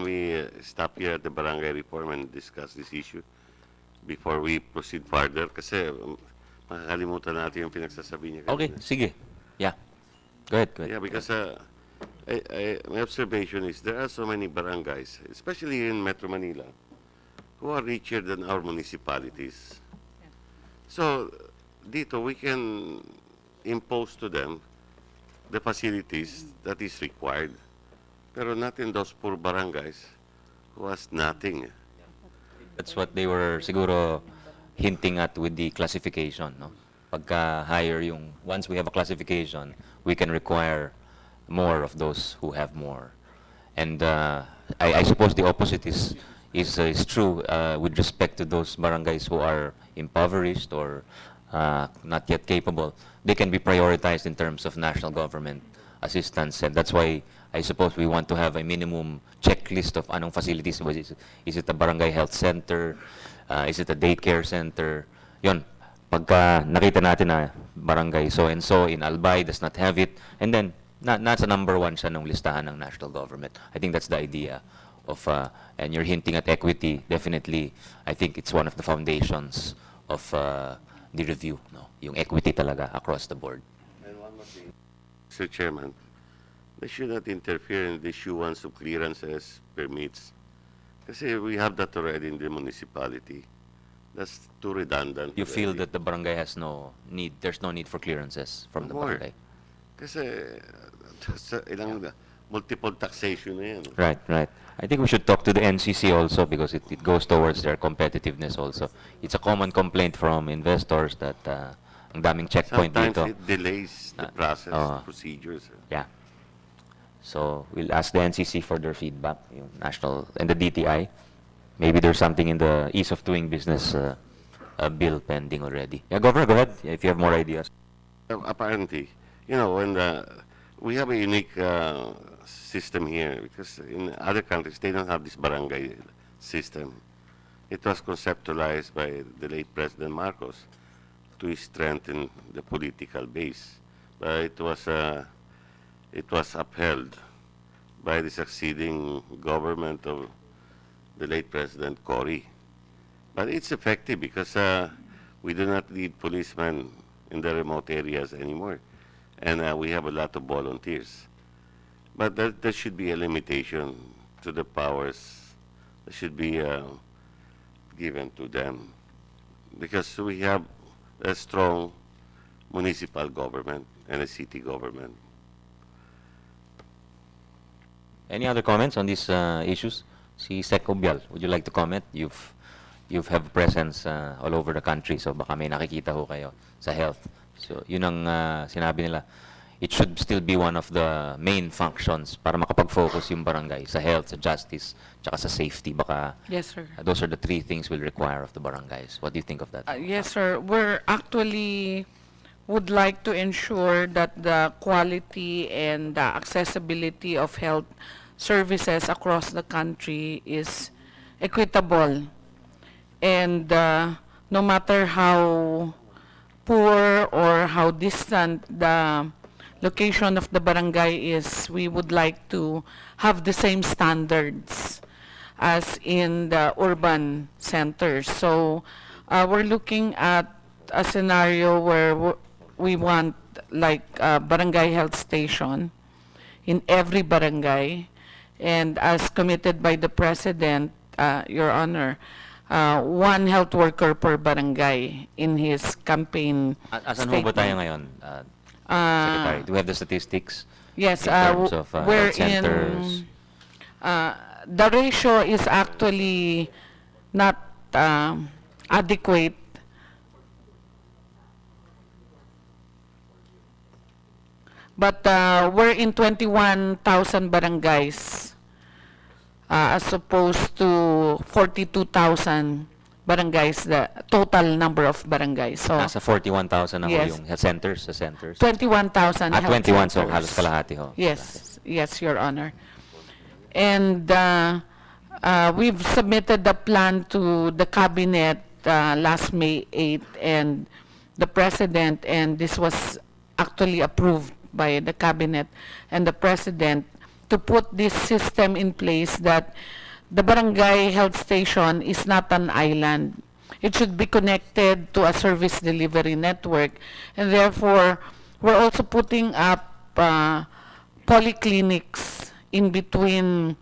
we stop here at the barangay reform and discuss this issue before we proceed further? Kasi makakalimutan natin yung pinagsasabi niya Okay, kanina. sige. Yeah. Go ahead, go ahead. Yeah, because my observation is there are so many barangays, especially in Metro Manila, who are richer than our municipalities. So, dito we can impose to them the facilities that is required. Pero not in those poor barangays who has nothing. That's what they were siguro hinting at with the classification, no? Pagka higher yung, once we have a classification, we can require more of those who have more. And I suppose the opposite is true with respect to those barangays who are impoverished or not yet capable. They can be prioritized in terms of national government assistance, and that's why I suppose we want to have a minimum checklist of anong facilities. Is it a barangay health center? Is it a daycare center? Yun, pagka nakita natin na barangay so and so in Albay does not have it, and then nasa number 1 siya ng listahan ng national government. I think that's the idea of, and you're hinting at equity, definitely, I think it's one of the foundations of the review, no? Yung equity talaga across the board. And one more thing, Mr. Chairman, they should not interfere in the issuance of clearances, permits. Kasi we have that already in the municipality. That's too redundant. You feel already. that the barangay has no need, there's no need for clearances from the More. barangay? Kasi sa ilang multiple taxation na yan. Right, right. I think we should talk to the NCC also because it goes towards their competitiveness also. It's a common complaint from investors that ang daming checkpoint Sometimes dito. it delays the process, procedures. Yeah. So we'll ask the NCC for their feedback, yung national and the DTI. Maybe there's something in the ease of doing business bill pending already. Yeah, Governor, go ahead if you have more ideas. Apparently, you know, when we have a unique system here because in other countries they don't have this barangay system. It was conceptualized by the late President Marcos to strengthen the political base, but it was upheld by the succeeding government of the late President Cory. But it's effective because we do not need policemen in the remote areas anymore. And we have a lot of volunteers. But there should be a limitation to the powers that should be given to them. Because we have a strong municipal government and a city government. Any other comments on these issues? Si Sec Obial, would you like to comment? You've have presence all over the country, so baka may nakikita ho kayo sa health. So yun ang sinabi nila. It should still be one of the main functions para makapag-focus yung barangay sa health, sa justice, tsaka sa safety. Baka Yes, sir. those are the 3 things we'll require of the barangays. What do you think of that? Yes, sir. We're actually would like to ensure that the quality and the accessibility of health services across the country is equitable. And no matter how poor or how distant the location of the barangay is, we would like to have the same standards as in the urban centers. So we're looking at a scenario where we want like a barangay health station in every barangay, and as committed by the President, Your Honor, 1 health worker per barangay in his campaign Asan ho ba tayo ngayon, Secretary? Do we have the statistics? Yes, in terms of we're health centers? in, the ratio is actually not adequate. But we're in 21,000 barangays as opposed to 42,000 barangays, the total number of barangays. So Nasa 41,000 na ho Yes. yung health centers, sa centers. 21,000 health 21, so centers. halos kalahati ho. Yes, yes, Your Honor. And we've submitted the plan to the Cabinet last May 8 and the President, and this was actually approved by the Cabinet and the President to put this system in place that the barangay health station is not an island. it should be connected to a service delivery network. And therefore, we're also putting up polyclinics in between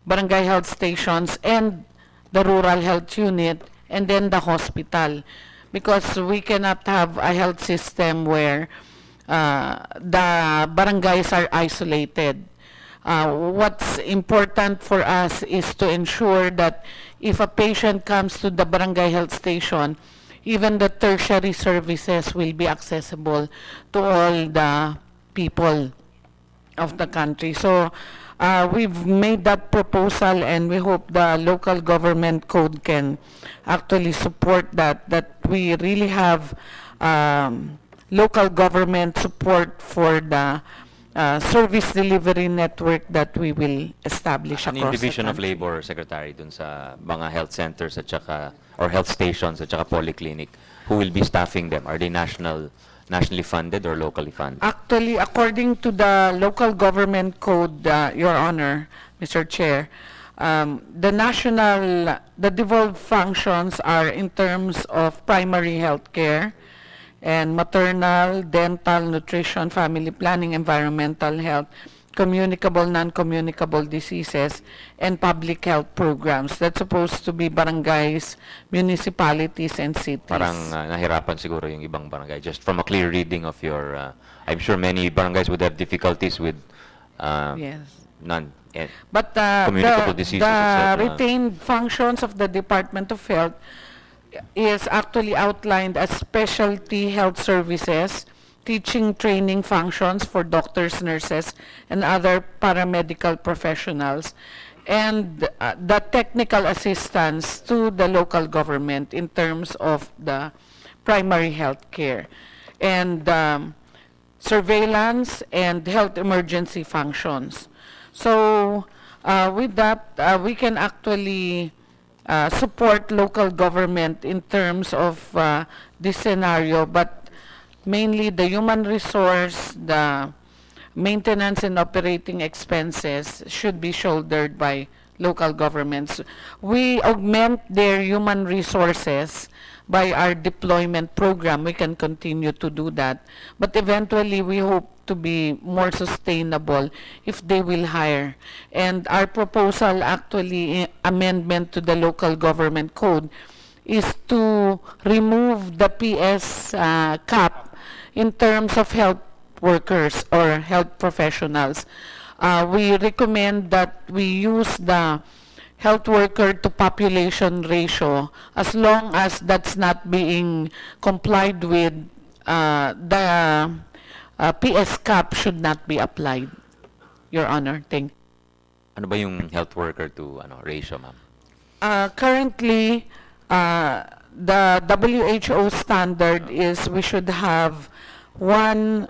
barangay health stations and the rural health unit, and then the hospital. Because we cannot have a health system where the barangays are isolated. What's important for us is to ensure that if a patient comes to the barangay health station, even the tertiary services will be accessible to all the people of the country. So we've made that proposal, and we hope the local government code can actually support that we really have local government support for the service delivery network that we will establish Ano yung across the division of country. labor, Secretary, dun sa mga health centers at saka, or health stations at saka polyclinic? Who will be staffing them? Are they nationally funded or locally funded? Actually, according to the local government code, Your Honor, Mr. Chair, the devolved functions are in terms of primary health care and maternal, dental, nutrition, family planning, environmental health, communicable, non-communicable diseases, and public health programs. That's supposed to be barangays, municipalities, and cities. Parang nahirapan siguro yung ibang barangay. Just from a clear reading of your, I'm sure many barangays would have difficulties with Yes. non But communicable diseases, the etc. retained functions of the Department of Health is actually outlined as specialty health services, teaching training functions for doctors, nurses, and other paramedical professionals, and the technical assistance to the local government in terms of the primary health care, and surveillance and health emergency functions. So with that, we can actually support local government in terms of this scenario, but mainly the human resource, the maintenance and operating expenses should be shouldered by local governments. We augment their human resources by our deployment program. We can continue to do that. But eventually, we hope to be more sustainable if they will hire. And our proposal, actually, amendment to the local government code, is to remove the PS cap in terms of health workers or health professionals. We recommend that we use the health worker to population ratio as long as that's not being complied with. The PS cap should not be applied, Your Honor. Thank you. Ano ba yung health worker to ratio, ma'am? Currently, the WHO standard is we should have one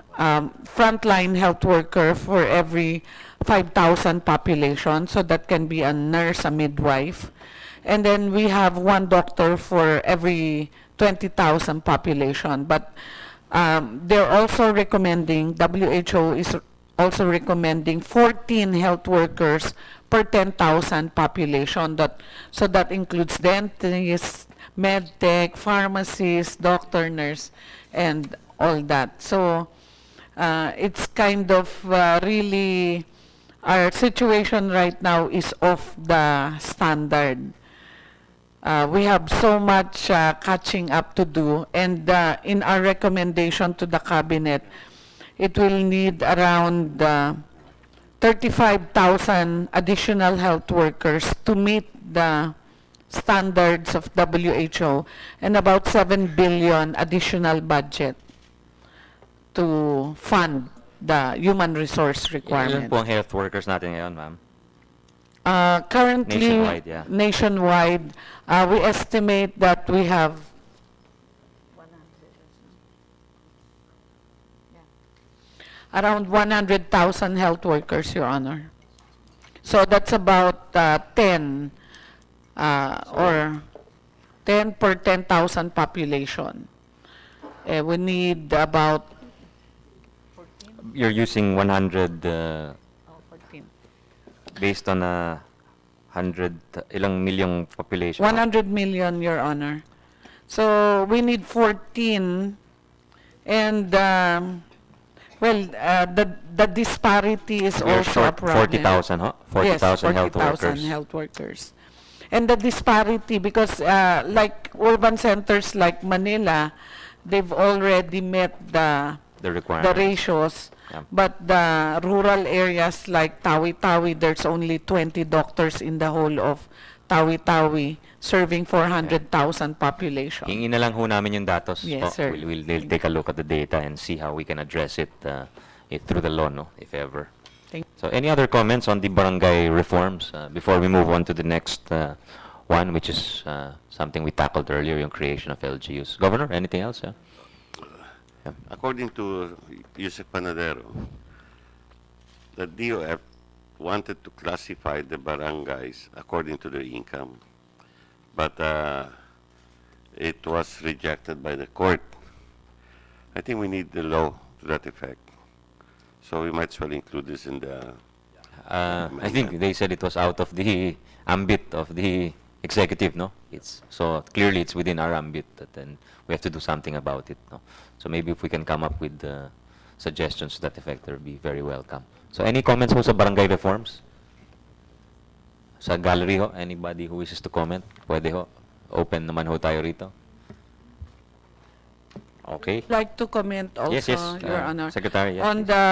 frontline health worker for every 5,000 population, so that can be a nurse, a midwife. And then we have one doctor for every 20,000 population. But they're also recommending, WHO is also recommending 14 health workers per 10,000 population. So that includes dentists, medtech, pharmacists, doctor, nurse, and all that. So it's kind of really, our situation right now is off the standard. We have so much catching up to do, and in our recommendation to the cabinet, it will need around 35,000 additional health workers to meet the standards of WHO, and about 7 billion additional budget to fund the human resource Ilan requirement. po ang health workers natin ngayon, ma'am? Currently, Nationwide, yeah. nationwide, we estimate that we have around 100,000 health workers, Your Honor. So that's about 10 or 10 per 10,000 population. We need about You're using 100 14. based on a 100 ilang milyong population? 100 million, Your Honor. So we need 14. And, the disparity is We're also a short problem. 40,000, huh? 40,000 health workers. Health workers. And the disparity, because like urban centers like Manila, they've already met the The requirements. ratios. Yeah. But the rural areas like Tawi-Tawi, there's only 20 doctors in the whole of Tawi-Tawi, serving 400,000 population. Hingi na lang ho namin yung datos. Yes, sir. We'll take a look at the data and see how we can address it, through the law, no, if ever. Thank- So any other comments on the barangay reforms before we move on to the next one, which is something we tackled earlier, yung creation of LGUs. Governor, anything else? Yeah? According to Yusek Panadero, the DOF wanted to classify the barangays according to their income, but it was rejected by the court. I think we need the law to that effect. So we might as well include this in the... I think they said it was out of the ambit of the executive, no? So clearly it's within our ambit, that then we have to do something about it, no? So maybe if we can come up with suggestions to that effect, that would be very welcome. So any comments ho sa barangay reforms? Sa gallery ho, anybody who wishes to comment? Pwede ho. Open naman ho tayo rito. Okay. Like to comment also, Yes, yes, Your Honor, Secretary, yes, on the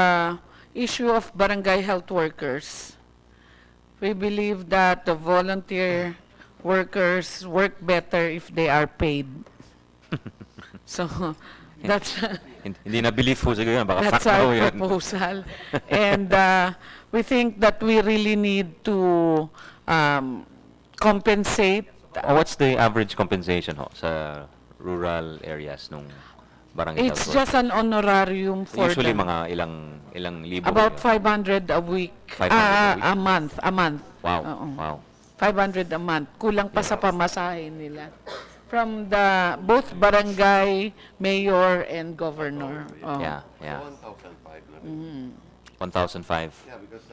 issue of barangay health workers. We believe that the volunteer workers work better if they are paid. So that's Hindi na believe ho siguro yan. Baka that's fact na ho our yan. proposal. And we think that we really need to compensate. What's the average compensation ho sa rural areas nung barangay It's health just an honorarium workers? for Usually them. mga ilang libo. About yun. 500 a week. 500 a week? A month. Wow, Oo. wow. 500 a month. Kulang pa sa pamasahe nila. From the both barangay, mayor, and governor. Oh. Yeah, yeah. 1,500. 1,005. Yeah, because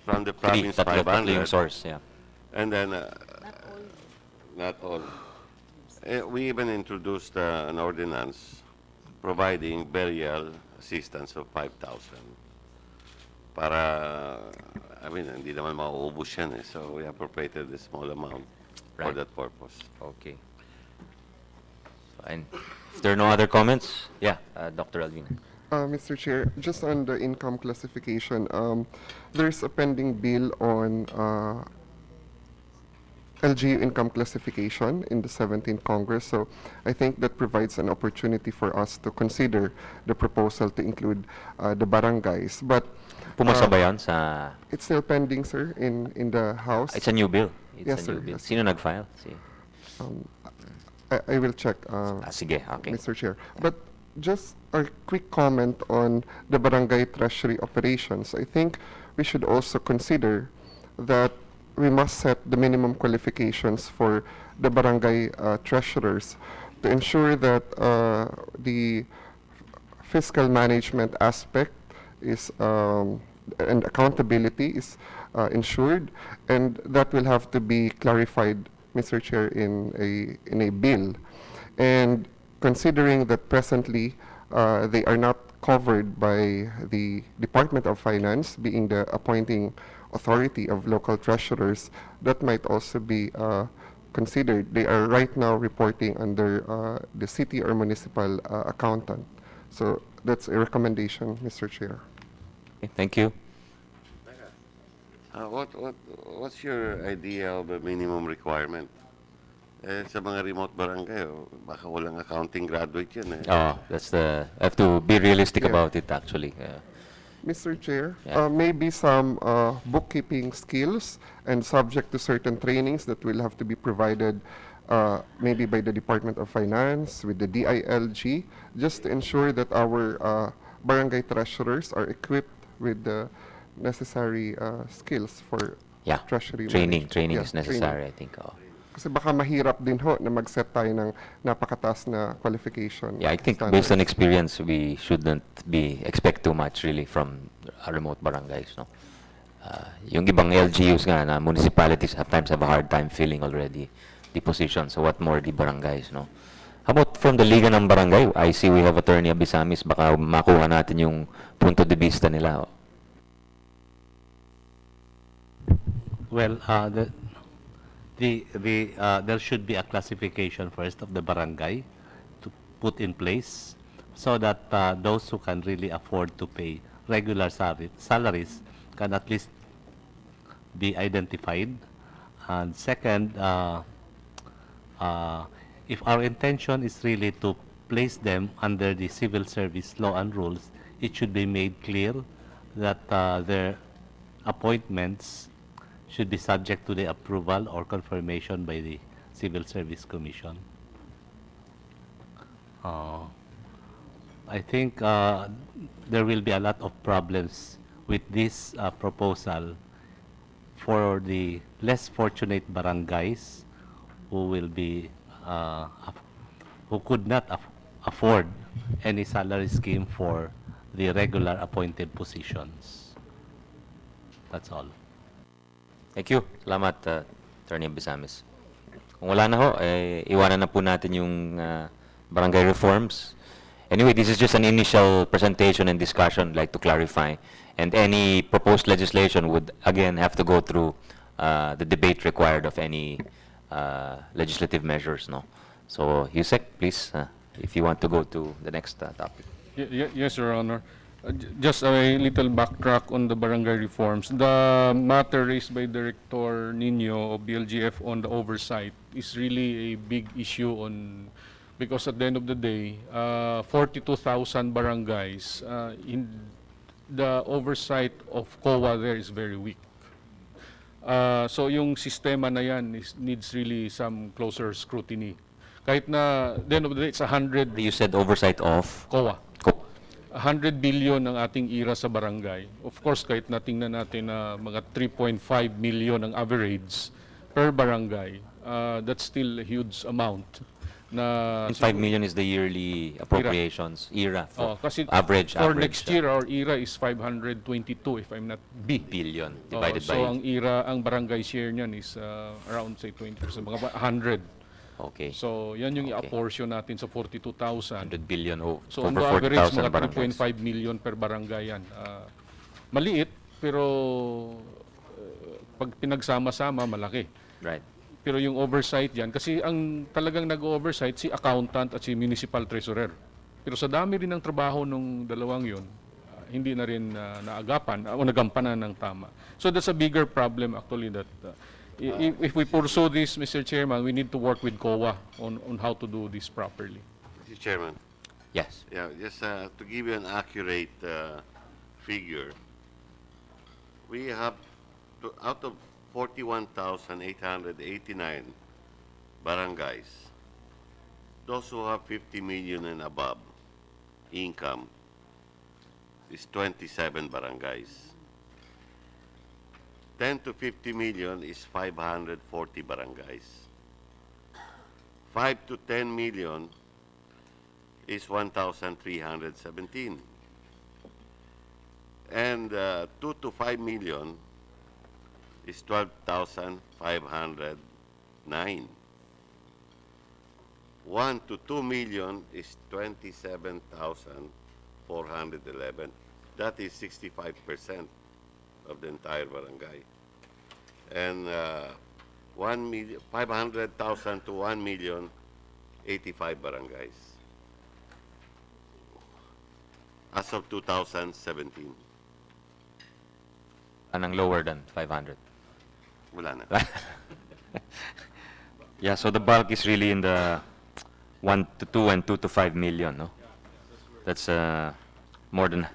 from the Three, province, tatlo yung 500. source, yeah. And then, not all. We even introduced an ordinance providing burial assistance of 5,000. Para, I mean, hindi naman mauubos yan eh. So we appropriated a small amount for Right. that purpose. Okay. And if there are no other comments, yeah, Dr. Alvin. Mr. Chair, just on the income classification, there's a pending bill on LGU income classification in the 17th Congress. So I think that provides an opportunity for us to consider the proposal to include the barangays. But Pumasa ba yan sa... it's still pending, sir, in the House. It's a new bill. It's Yes, a new sir, bill. yes, Sino nag-file? I will check, Sige, okay. Mr. Chair. But just a quick comment on the barangay treasury operations. I think we should also consider that we must set the minimum qualifications for the barangay treasurers to ensure that the fiscal management aspect is and accountability is ensured, and that will have to be clarified, Mr. Chair, in a bill. And considering that presently they are not covered by the Department of Finance, being the appointing authority of local treasurers, that might also be considered. They are right now reporting under the city or municipal accountant. So that's a recommendation, Mr. Chair. Okay, thank you. What's your idea of a minimum requirement? Sa mga remote barangay, baka walang accounting graduate yan eh. Oh, I have to be realistic Yeah. about it actually. Mr. Chair, Yeah. maybe some bookkeeping skills and subject to certain trainings that will have to be provided maybe by the Department of Finance with the DILG, just to ensure that our barangay treasurers are equipped with the necessary skills for Yeah, treasury training management. Yeah, is necessary, I think. Oh. Kasi baka mahirap din ho na mag-set tayo ng napakataas na qualification. Yeah, I think standards. based on experience, we shouldn't expect too much really from remote barangays, no? Yung ibang LGUs nga na municipalities sometimes have a hard time filling already the position. So what more the barangays, no? How about from the Liga ng Barangay? I see we have Attorney Abisamis. Baka makuha natin yung punto de vista nila. Well, there should be a classification first of the barangay to put in place so that those who can really afford to pay regular salaries can at least be identified. And second, if our intention is really to place them under the civil service law and rules, it should be made clear that their appointments should be subject to the approval or confirmation by the Civil Service Commission. I think there will be a lot of problems with this proposal for the less fortunate barangays who will be who could not afford any salary scheme for the regular appointed positions. That's all. Thank you. Salamat, Attorney Abisamis. Kung wala na ho, iwanan na po natin yung barangay reforms. Anyway, this is just an initial presentation and discussion, like to clarify. And any proposed legislation would, again, have to go through the debate required of any legislative measures, no? So, Yusek, please, if you want to go to the next topic. Yes, Your Honor. Just a little backtrack on the barangay reforms. The matter raised by Director Nino of the LGF on the oversight is really a big issue because at the end of the day, 42,000 barangays, in the oversight of COA there is very weak. So yung sistema na yan needs really some closer scrutiny. Kahit na, at the end of the day, it's 100... You said oversight of? COA. 100 billion ang ating ira sa barangay. Of course, kahit natingnan natin na mga 3.5 million ang average per barangay, that's still a huge amount. Na 5 million is the yearly appropriations, IRA, for kasi average. For next year, our IRA is 522, if I'm not billion divided by... So ang IRA, ang barangay share niyan is around, say, 20%, mga 100. Okay. So, yan yung i-apportion natin sa 42,000. 100 billion So, over on the average, 40,000 mga barangays. 3.5 million per barangay yan. Maliit, pero pag pinagsama-sama, malaki. Right. Pero yung oversight yan, kasi ang talagang nag-oversight, si accountant at si municipal treasurer. Pero sa dami rin ng trabaho nung dalawang yun, hindi na rin naagapan o nagampanan ng tama. So, that's a bigger problem actually that... if we pursue this, Mr. Chairman, we need to work with COA on how to do this properly. Mr. Chairman. Yes. Yeah, just to give you an accurate figure, we have, out of 41,889 barangays, those who have 50 million and above income is 27 barangays. 10 to 50 million is 540 barangays. 5 to 10 million is 1,317. And 2 to 5 million is 12,509. 1 to 2 million is 27,411. That is 65% of the entire barangay. And 500,000 to 1 million, 85 barangays. As of 2017. Anong lower than 500? Wala na. Yeah, so the bulk is really in the 1 to 2 and 2 to 5 million, no? That's more than,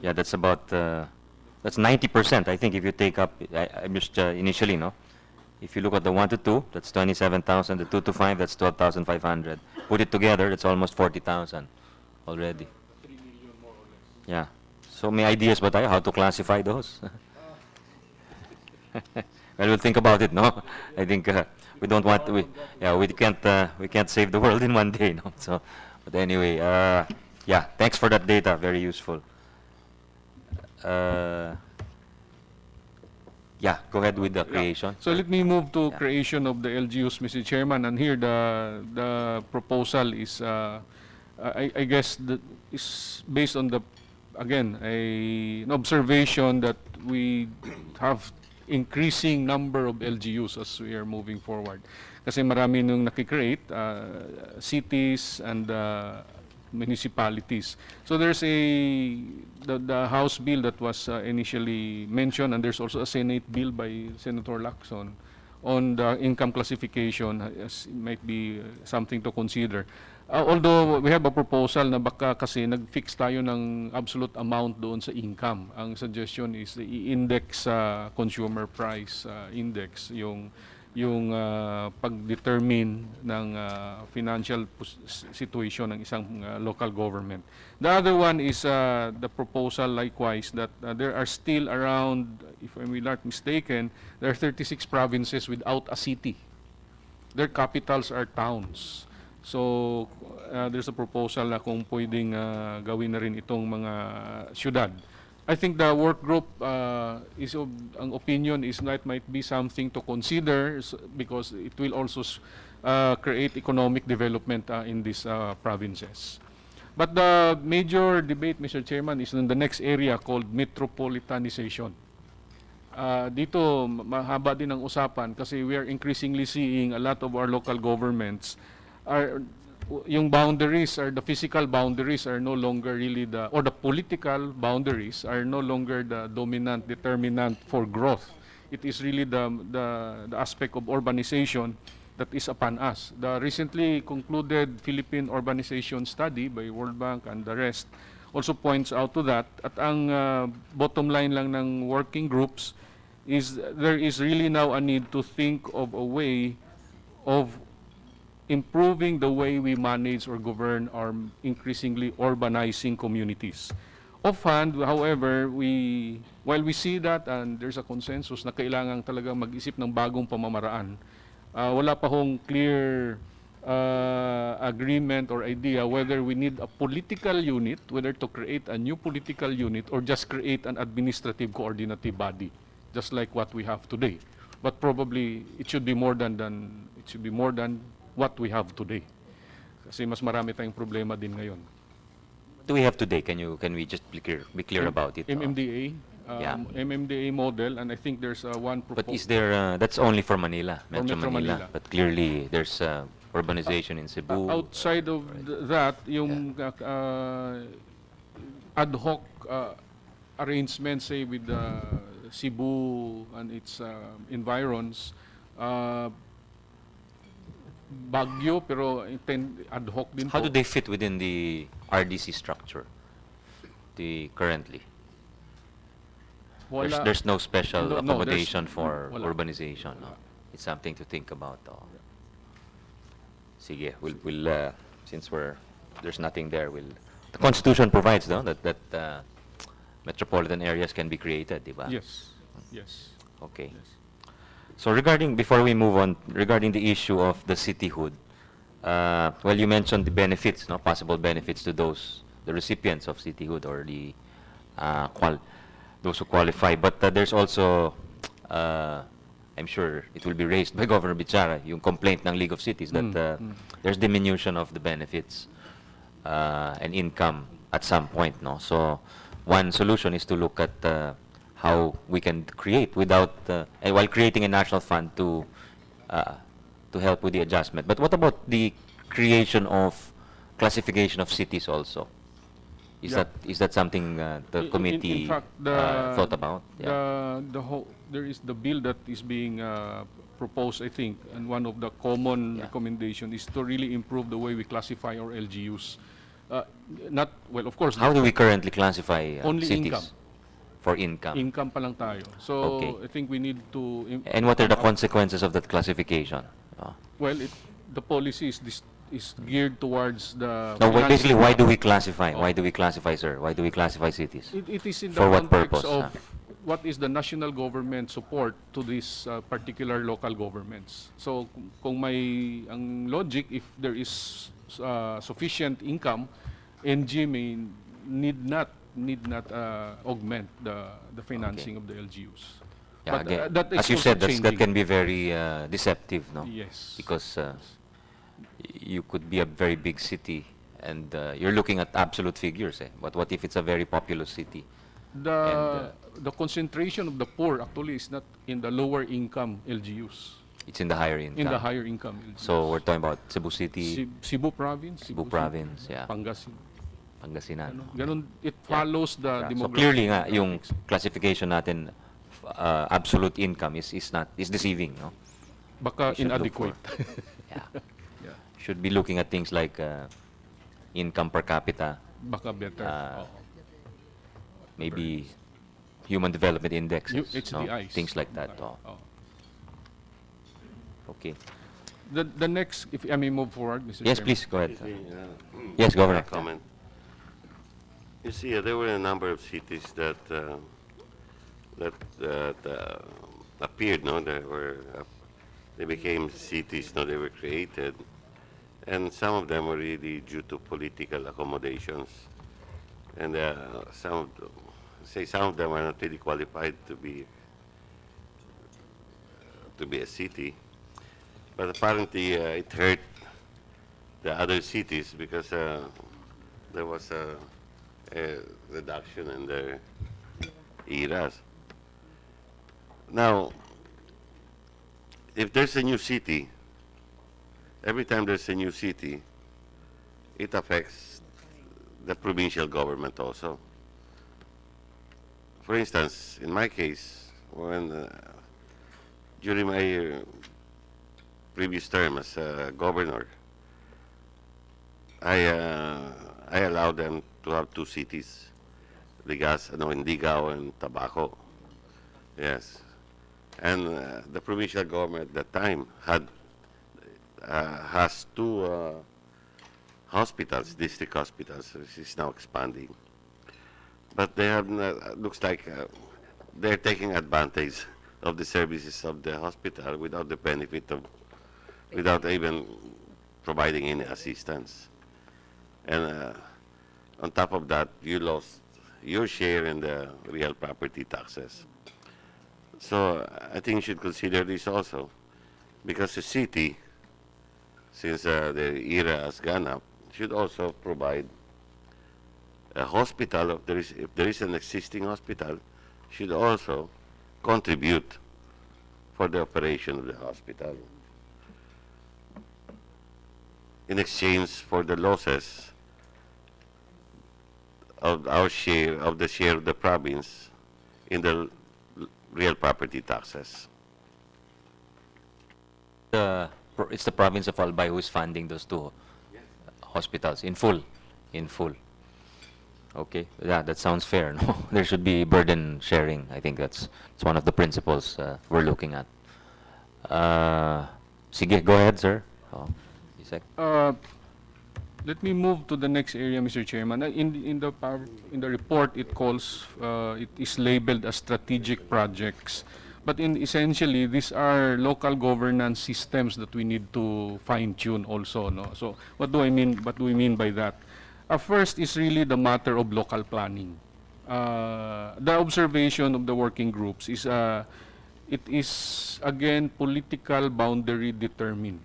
yeah, that's about, that's 90%, I think, if you take up, I'm just initially, no? If you look at the 1 to 2, that's 27,000. The 2 to 5, that's 12,500. Put it together, that's almost 40,000 already. 3 million more or less. Yeah. So may ideas ba tayo how to classify those? Well, we'll think about it, no? I think we don't want we can't save the world in one day, no? So, but anyway, yeah, thanks for that data, very useful. Yeah, go ahead with the creation. So let me move to Yeah. creation of the LGUs, Mr. Chairman, and here the proposal is, I guess, is based on the, again, an observation that we have increasing number of LGUs as we are moving forward. Kasi marami nung nakikreate, cities and municipalities. So there's the House bill that was initially mentioned, and there's also a Senate bill by Senator Lacson on the income classification. As it might be something to consider. Although we have a proposal na baka kasi nag-fix tayo ng absolute amount doon sa income. Ang suggestion is i-index sa consumer price index yung pag-determine ng financial situation ng isang local government. The other one is the proposal likewise that there are still around, if I'm not mistaken, there are 36 provinces without a city. Their capitals are towns. So there's a proposal na kung pwedeng gawin na rin itong mga syudad. I think the work group ang opinion is that might be something to consider because it will also create economic development in these provinces. But the major debate, Mr. Chairman, is in the next area called metropolitanization. Dito mahaba din ang usapan kasi we are increasingly seeing a lot of our local governments yung boundaries or the physical boundaries are no longer really or the political boundaries are no longer the dominant determinant for growth. It is really the aspect of urbanization that is upon us. The recently concluded Philippine urbanization study by World Bank and the rest also points out to that. At ang bottom line lang ng working groups is there is really now a need to think of a way of improving the way we manage or govern our increasingly urbanizing communities. Offhand, however, while we see that and there's a consensus na kailangan talaga mag-isip ng bagong pamamaraan, wala pa hong clear agreement or idea whether we need a political unit, whether to create a new political unit or just create an administrative coordinative body, just like what we have today. But probably it should be more than what we have today. Kasi mas marami tayong problema din ngayon. What do we have today? Can we just be clear about it? MMDA, Yeah. MMDA model, and I think there's one But proposal. is there, that's only for Manila, Metro Metro Manila. Manila. But clearly, there's urbanization in Cebu. Outside of that, yung ad hoc arrangements, say, with Cebu and its environs, Baguio, pero ad hoc din How po. do they fit within the RDC structure currently? Wala. There's no special No, accommodation there's- for wala. urbanization. No? It's something to think about. Sige, we'll since there's nothing there, the Constitution provides that metropolitan areas can be created, di ba? Yes, yes. Okay. So before we move on, regarding the issue of the cityhood, well, you mentioned the benefits, no, possible benefits to the recipients of cityhood or those who qualify. But there's also, I'm sure it will be raised by Governor Bichara, yung complaint ng League of Cities that there's diminution of the benefits and income at some point, no. So one solution is to look at how we can create while creating a national fund to help with the adjustment. But what about the creation of classification of cities also? Yeah. Is that something the committee In fact, thought about? Yeah. there is the bill that is being proposed, I think, and one of the common recommendation is to really improve the way we classify our LGUs. Well, of course, How do we currently classify only cities? income. For income. Income pa lang tayo. So Okay. I think we need to And what are the consequences of that classification? Well, the policy is geared towards the No, well, basically, financing why do of- we classify? Why do we classify, sir? Why do we classify cities? It is in the For what context purpose, of what is the national government support to these particular local governments. So kung may ang logic, if there is sufficient income, NG may need not augment the financing of the LGUs. Yeah, But again, that is as you also said, that changing. can be very deceptive, no? Yes. Because you could be a very big city and you're looking at absolute figures, eh? But what if it's a very populous city? The concentration of the poor actually is not in the lower income LGUs, It's in the higher income. in the higher income LGUs. So we're talking about Cebu City, Cebu province, Cebu province, yeah, Pangasinan. Pangasinan. Ganon, it follows the Yeah. So demographic. clearly nga, yung classification natin, absolute income is deceiving, no? Baka We should look inadequate. Yeah. Yeah. Should be looking at things like income per capita, Baka better. Oo. maybe human development indexes, no? HDIs. Things like that. Oh. Oo. Okay. The next, if I may move forward, Mr. Yes, Chairman. please, go ahead. Excuse me, Yes, Governor. comment. You see, there were a number of cities that appeared, no? They became cities, no? They were created, and some of them were really due to political accommodations, and some of them are not really qualified to be a city, but apparently it hurt the other cities because there was a reduction in their eras. Now, if there's a new city, every time there's a new city, it affects the provincial government also. For instance, in my case, when during my previous term as governor, I allowed them to have two cities, in Ligao and Tabaco. Yes, and the provincial government at that time has two hospitals, district hospitals, which is now expanding. But they have looks like they're taking advantage of the services of the hospital without the benefit of, without even providing any assistance. And on top of that, you lost your share in the real property taxes. So I think you should consider this also, because the city, since the era has gone up, should also provide a hospital. If there is an existing hospital, should also contribute for the operation of the hospital in exchange for the losses of our share of the province in the real property taxes. It's the province of Albay who is funding those two hospitals in full. Okay, yeah, that sounds fair. No, there should be burden sharing. I think it's one of the principles we're looking at. Sige, go ahead, sir. Oh, Isaac. Let me move to the next area, Mr. Chairman. In the report, it calls it is labeled as strategic projects, but essentially these are local governance systems that we need to fine tune also. No, so what do I mean? What do we mean by that? First is really the matter of local planning. The observation of the working groups is it is again political boundary determined.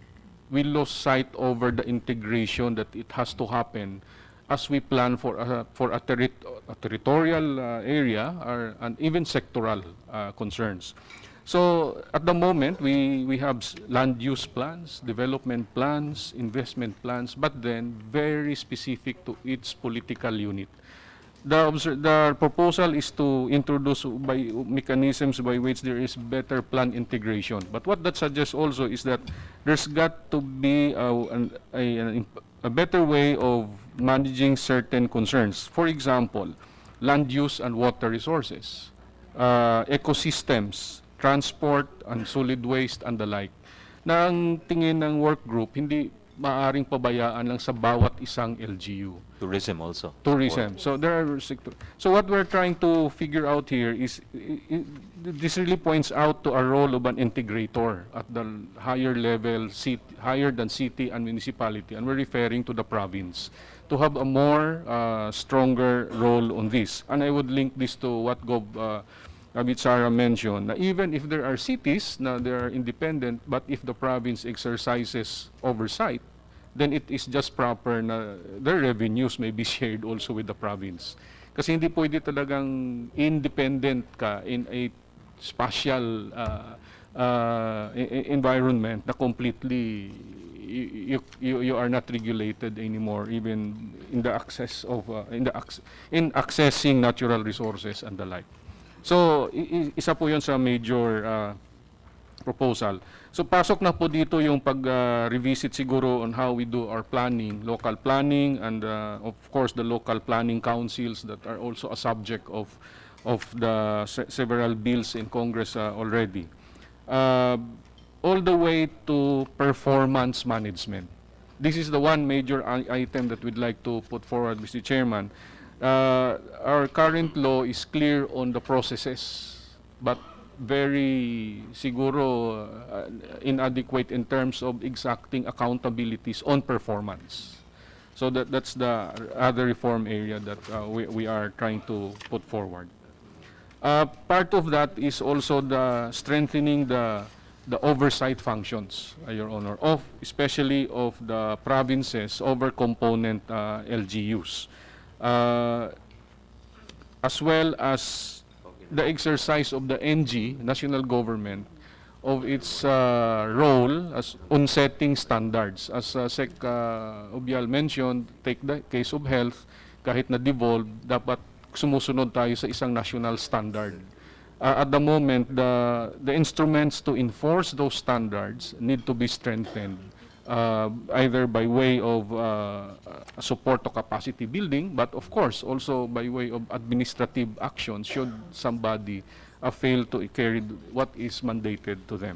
We lost sight over the integration that it has to happen as we plan for a territorial area and even sectoral concerns. So at the moment, we have land use plans, development plans, investment plans, but then very specific to each political unit. The proposal is to introduce by mechanisms by which there is better plan integration. But what that suggests also is that there's got to be a better way of managing certain concerns. For example, land use and water resources, ecosystems, transport and solid waste and the like. Na ang tingin ng work group, hindi maaring pabayaan lang sa bawat isang LGU. Tourism also. Tourism. So there are so what we're trying to figure out here is this really points out to a role of an integrator at the higher level, higher than city and municipality, and we're referring to the province to have a more stronger role on this. And I would link this to what which Sarah mentioned, na even if there are cities na they are independent, but if the province exercises oversight, then it is just proper na their revenues may be shared also with the province. Kasi hindi pwede talagang independent ka in a spatial environment na completely you are not regulated anymore, even in the access of in accessing natural resources and the like. So isa po 'yon sa major proposal. So pasok na po dito yung pag-revisit siguro on how we do our planning, local planning, and of course the local planning councils that are also a subject of the several bills in Congress already. All the way to performance management. This is the one major item that we'd like to put forward, Mr. Chairman. Our current law is clear on the processes, but very siguro inadequate in terms of exacting accountabilities on performance. So that's the other reform area that we are trying to put forward. Part of that is also the strengthening the oversight functions, Your Honor, especially of the provinces over component LGUs, as well as the exercise of the NG, national government, of its role as on setting standards. As Sec. Ubial mentioned, take the case of health, kahit na devolved, dapat sumusunod tayo sa isang national standard. At the moment, the instruments to enforce those standards need to be strengthened, either by way of support to capacity building, but of course also by way of administrative action should somebody fail to carry what is mandated to them.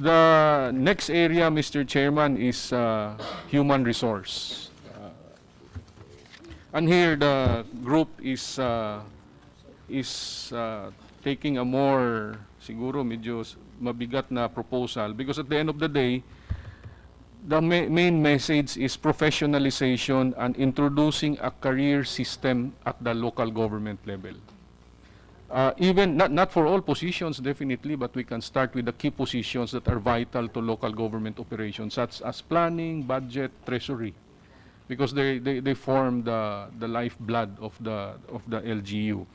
The next area, Mr. Chairman, is human resource. And here the group is taking a more siguro medyo mabigat na proposal, because at the end of the day, the main message is professionalization and introducing a career system at the local government level. Even not for all positions definitely, but we can start with the key positions that are vital to local government operations, such as planning, budget, treasury, because they form the lifeblood of the LGU.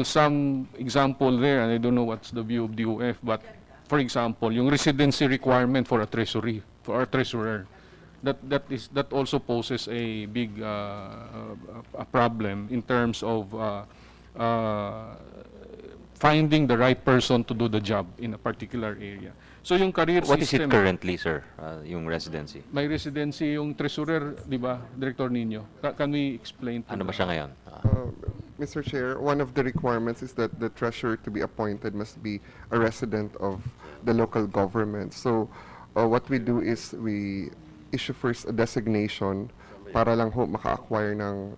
Some example there, and I don't know what's the view of DOF, but for example, yung residency requirement for a treasury, for our treasurer, that also poses a big a problem in terms of finding the right person to do the job in a particular area. So yung career What is system, it currently, sir, yung residency? may residency yung treasurer, di ba, Director Nino? Can we explain to Ano ba siya ngayon? Mr. Chair, one of the requirements is that the treasurer to be appointed must be a resident of the local government. So what we do is we issue first a designation para lang ho maka-acquire ng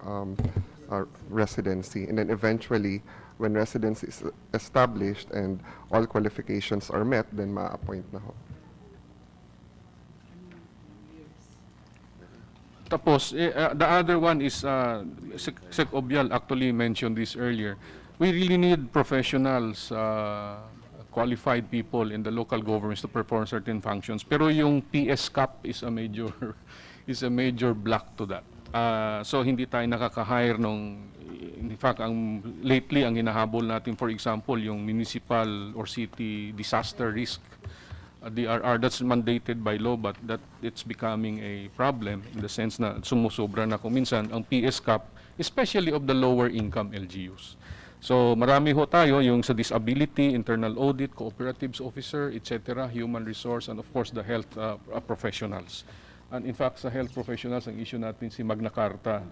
residency, and then eventually when residency is established and all qualifications are met, then ma-appoint na ho. Tapos, the other one is, Sec. Obial actually mentioned this earlier, we really need professionals, qualified people in the local governments to perform certain functions. Pero yung PS cap is a major is a major block to that. So hindi tayo nakaka-hire in fact, lately ang hinahabol natin, for example, yung municipal or city disaster risk DRR, that's mandated by law, but that it's becoming a problem in the sense na sumusobra na kung minsan ang PS cap, especially of the lower income LGUs. So marami ho tayo yung sa disability, internal audit, cooperatives officer, etc., human resource, and of course the health professionals. And in fact, sa health professionals, ang issue natin si Magna Carta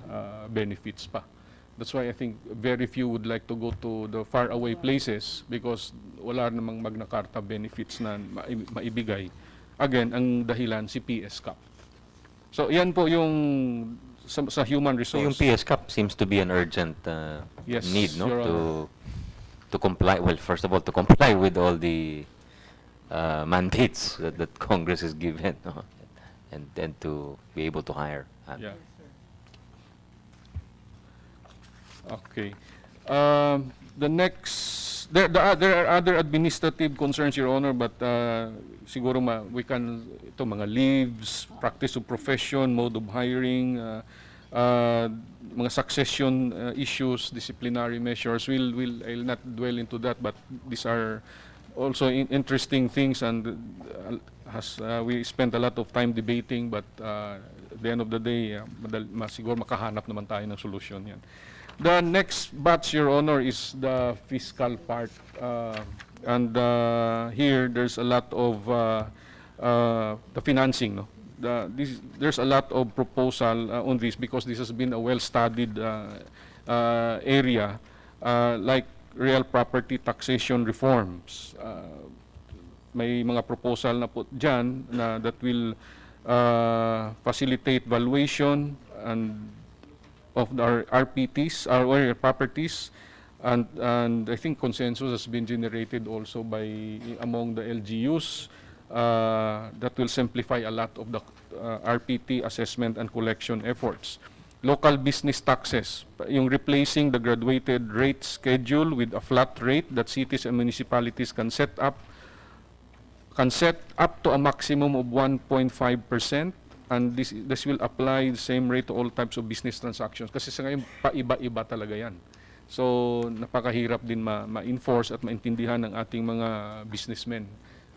benefits pa. That's why I think very few would like to go to the faraway places because wala namang Magna Carta benefits na maibigay. Again, ang dahilan si PS cap. So yan po yung sa human So resource. yung PS cap seems to be an urgent Yes, need, no? Your Honor. To comply, well, first of all, to comply with all the mandates that Congress has given, no? And to be able to hire. Yeah. Okay. The next, there are other administrative concerns, Your Honor, but siguro we can, ito mga leaves, practice of profession, mode of hiring, mga succession issues, disciplinary measures. I'll not dwell into that, but these are also interesting things, and we spent a lot of time debating, but at the end of the day, siguro makahanap naman tayo ng solusyon yan. The next batch, Your Honor, is the fiscal part. And here, there's a lot of the financing. No? There's a lot of proposal on this because this has been a well-studied area, like real property taxation reforms. May mga proposal na po dyan na that will facilitate valuation and of our RPTs, our properties, and I think consensus has been generated also by among the LGUs that will simplify a lot of the RPT assessment and collection efforts. Local business taxes, yung replacing the graduated rate schedule with a flat rate that cities and municipalities can set up to a maximum of 1.5%. And this will apply the same rate to all types of business transactions. Kasi sa ngayon, paiba-iba talaga yan. So, napakahirap din ma-enforce at maintindihan ng ating mga businessmen.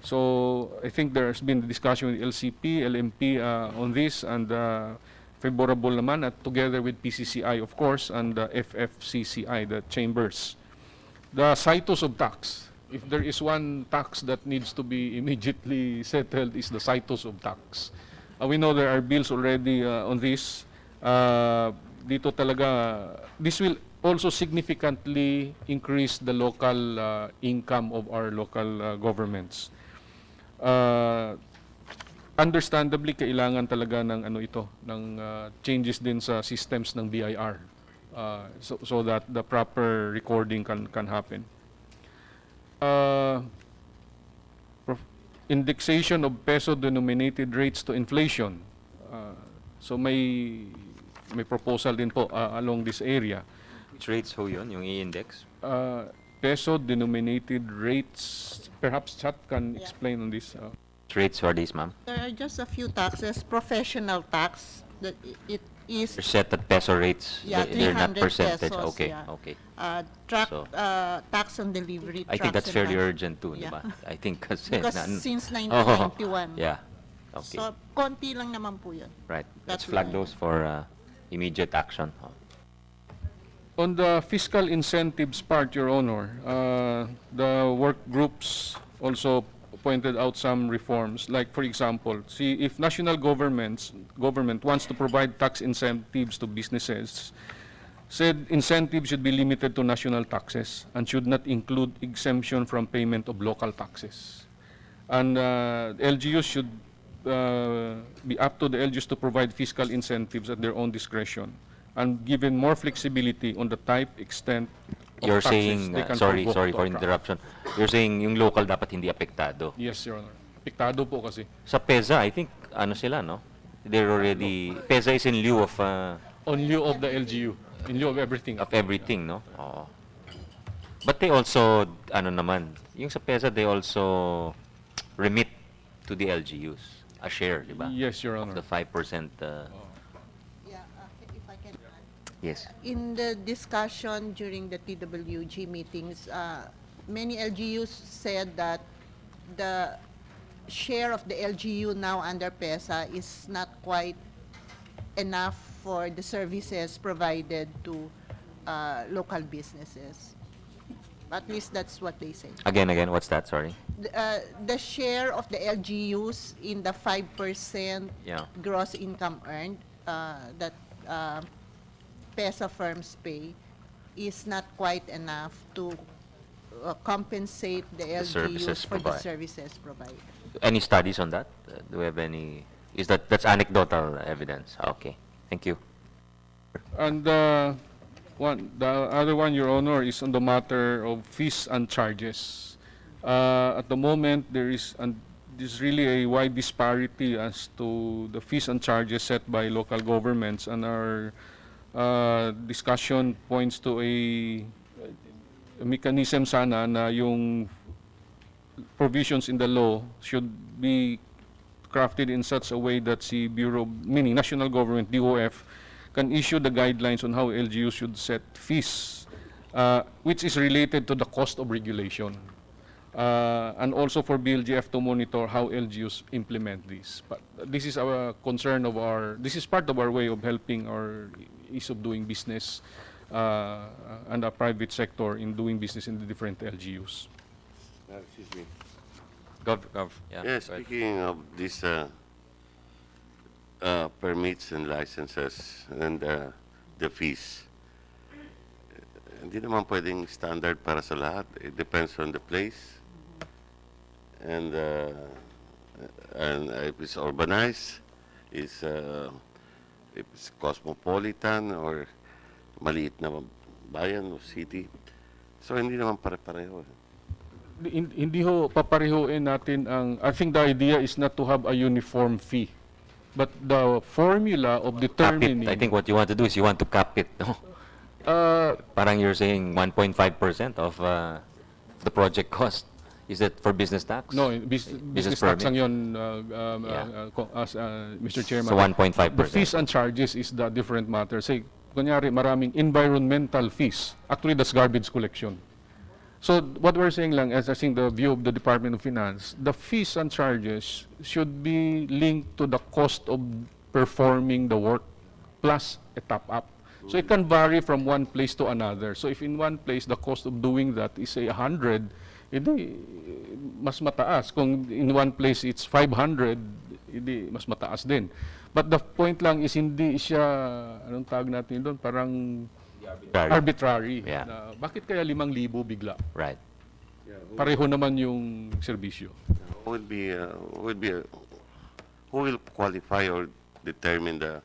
So, I think there's been a discussion with LCP, LMP on this, and favorable naman, at together with PCCI, of course, and FFCCI, the chambers. The situs of tax. If there is one tax that needs to be immediately settled, is the situs of tax. We know there are bills already on this. Dito talaga, this will also significantly increase the local income of our local governments. Understandably, kailangan talaga ng changes din sa systems ng BIR so that the proper recording can happen. Indexation of peso-denominated rates to inflation. So may proposal din po along this area. Which rates ho yun, yung i-index? Peso-denominated rates. Perhaps Chat can explain on this. Which rates are these, ma'am? There are just a few taxes. Professional tax, that it is They're set at peso rates. Yeah, They're not 300 percentage. pesos, Okay, yeah. okay. truck tax on delivery. I think trucks that's and fairly bus. urgent too, di Yeah. ba? I think kasi Because since 1991. Yeah. Okay. So, konti lang naman po yun. Right. Let's That's flag why. those for immediate action. On the fiscal incentives part, Your Honor, the work groups also pointed out some reforms. Like, for example, see, if national government wants to provide tax incentives to businesses, said incentives should be limited to national taxes and should not include exemption from payment of local taxes. And LGUs should be up to the LGUs to provide fiscal incentives at their own discretion and given more flexibility on the type, extent of You're taxes saying, they can sorry provoke for to attract. interruption. You're saying yung local dapat hindi apektado. Yes, Your Honor. Apektado po kasi. Sa PEZA, I think, sila, no? They're already, PEZA is in lieu of On lieu of the LGU. In lieu of everything. everything, no? Oo. But they also, naman, yung sa PEZA, they also remit to the LGUs a share, di ba? Yes, Your Of Honor. the 5%. Yeah, if I can add. Yes. In the discussion during the TWG meetings, many LGUs said that the share of the LGU now under PESA is not quite enough for the services provided to local businesses. At least that's what they say. Again, what's that? Sorry. The share of the LGUs in the 5% Yeah. gross income earned that PESA firms pay is not quite enough to compensate the LGUs services for the provided. services provided. Any studies on that? Do we have any? That's anecdotal evidence? Okay. Thank you. And the other one, Your Honor, is on the matter of fees and charges. At the moment, there's really a wide disparity as to the fees and charges set by local governments, and our discussion points to a mechanism sana na yung provisions in the law should be crafted in such a way that si Bureau, meaning national government, DOF, can issue the guidelines on how LGU should set fees, which is related to the cost of regulation. And also for BLGF to monitor how LGUs implement this. But this is our concern of this is part of our way of helping our ease of doing business and the private sector in doing business in the different LGUs. Excuse me. Yeah. Yeah, go ahead. speaking of these permits and licenses and the fees, hindi naman pwedeng standard para sa lahat. It depends on the place and if it's urbanized, if it's cosmopolitan or maliit na bayan o city. So hindi naman pare-pareho. Hindi ho paparehoin natin ang, I think the idea is not to have a uniform fee, but the formula of Cap it. determining. I think what you want to do is you want to cap it, no? Parang you're saying 1.5% of the project cost. Is that for business tax? No, business tax permit? ang yun, Mr. Chairman. So 1.5%. The fees and charges is the different matter. Say, kunyari, maraming environmental fees. Actually, that's garbage collection. So what we're saying lang, as I think the view of the Department of Finance, the fees and charges should be linked to the cost of performing the work plus a top-up. So it can vary from one place to another. So if in one place the cost of doing that is say 100, hindi mas mataas. Kung in one place it's 500, hindi mas mataas din. But the point lang is hindi siya, anong tawag natin doon, parang arbitrary. Yeah. Na, bakit kaya 5,000 bigla? Right. Pareho naman yung serbisyo. Who will qualify or determine the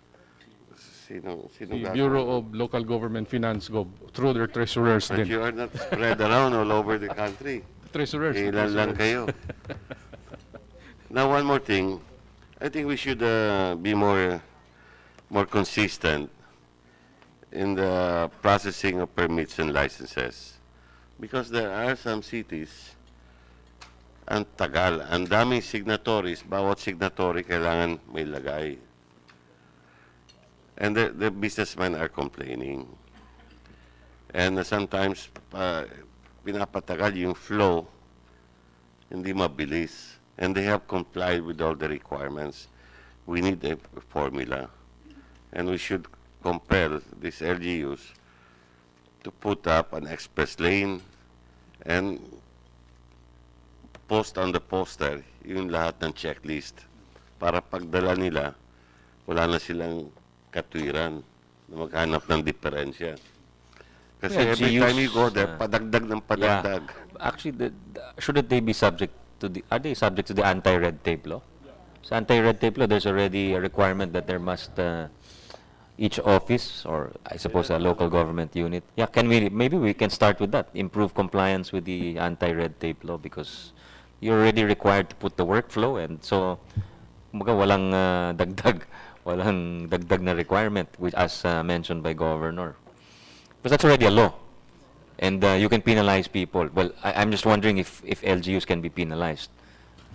sino The Bureau of Local Government Finance Gov through their treasurers But din. you are not spread around all over the country. Treasurers. Ilan lang kayo. Now, one more thing. I think we should be more consistent in the processing of permits and licenses. Because there are some cities, ang tagal, ang daming signatories, bawat signatory kailangan may lagay. And the businessmen are complaining. And sometimes, pinapatagal yung flow, hindi mabilis. And they have complied with all the requirements. We need a formula. And we should compel these LGUs to put up an express lane and post on the poster yung lahat ng checklist para pagdala nila, wala na silang katwiran na maghanap ng diferensya. Kasi Yeah, every LGUs, time you go there, padagdag ng padagdag. Yeah. Actually, shouldn't they be subject to are they subject to the anti-red tape law? Sa anti-red tape law, there's already a requirement that there must each office, or I suppose a local government unit. Yeah, maybe we can start with that. Improve compliance with the anti-red tape law because you're already required to put the workflow, and so kumbaga walang dagdag na requirement, which as mentioned by Governor. Because that's already a law. And you can penalize people. Well, I'm just wondering if LGUs can be penalized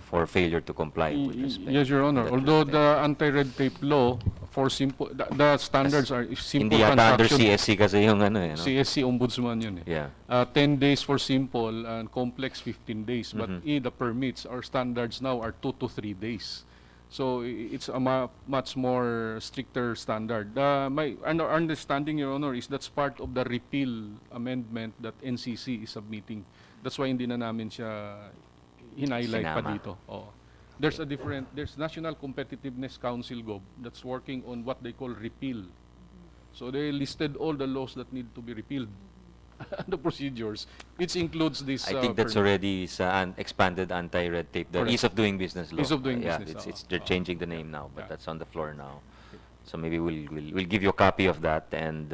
for failure to comply with respect. Yes, Your Honor. to that Although respect. the anti-red tape law for simple, the standards are simple Hindi yata under transaction. CSC kasi yung ano eh, no? CSC Ombudsman yun eh. Yeah. 10 days for simple and complex 15 days. But Mhm. the permits, our standards now are 2 to 3 days. So it's a much more stricter standard. My understanding, Your Honor, is that's part of the repeal amendment that NCC is submitting. That's why hindi na namin siya in-highlight pa Sinama. dito. Oo. There's National Competitiveness Council Gov that's working on what they call repeal. So they listed all the laws that need to be repealed. The procedures, which includes this. I think that's permit. already sa expanded anti-red tape, the Correct. ease of doing business law. Ease of doing Yeah, business, they're changing the name now, but Yeah. that's on the floor now. So maybe we'll give you a copy of that and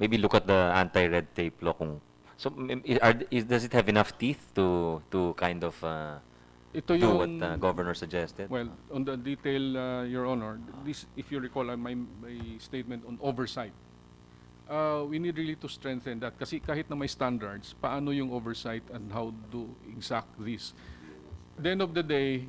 maybe look at the anti-red tape law. Does it have enough teeth to kind of Ito do what yung, Governor suggested? well, on the detail, Your Honor, this, if you recall, my statement on oversight. we need really to strengthen that. Kasi kahit na may standards, paano yung oversight and how to exact this? At the end of the day,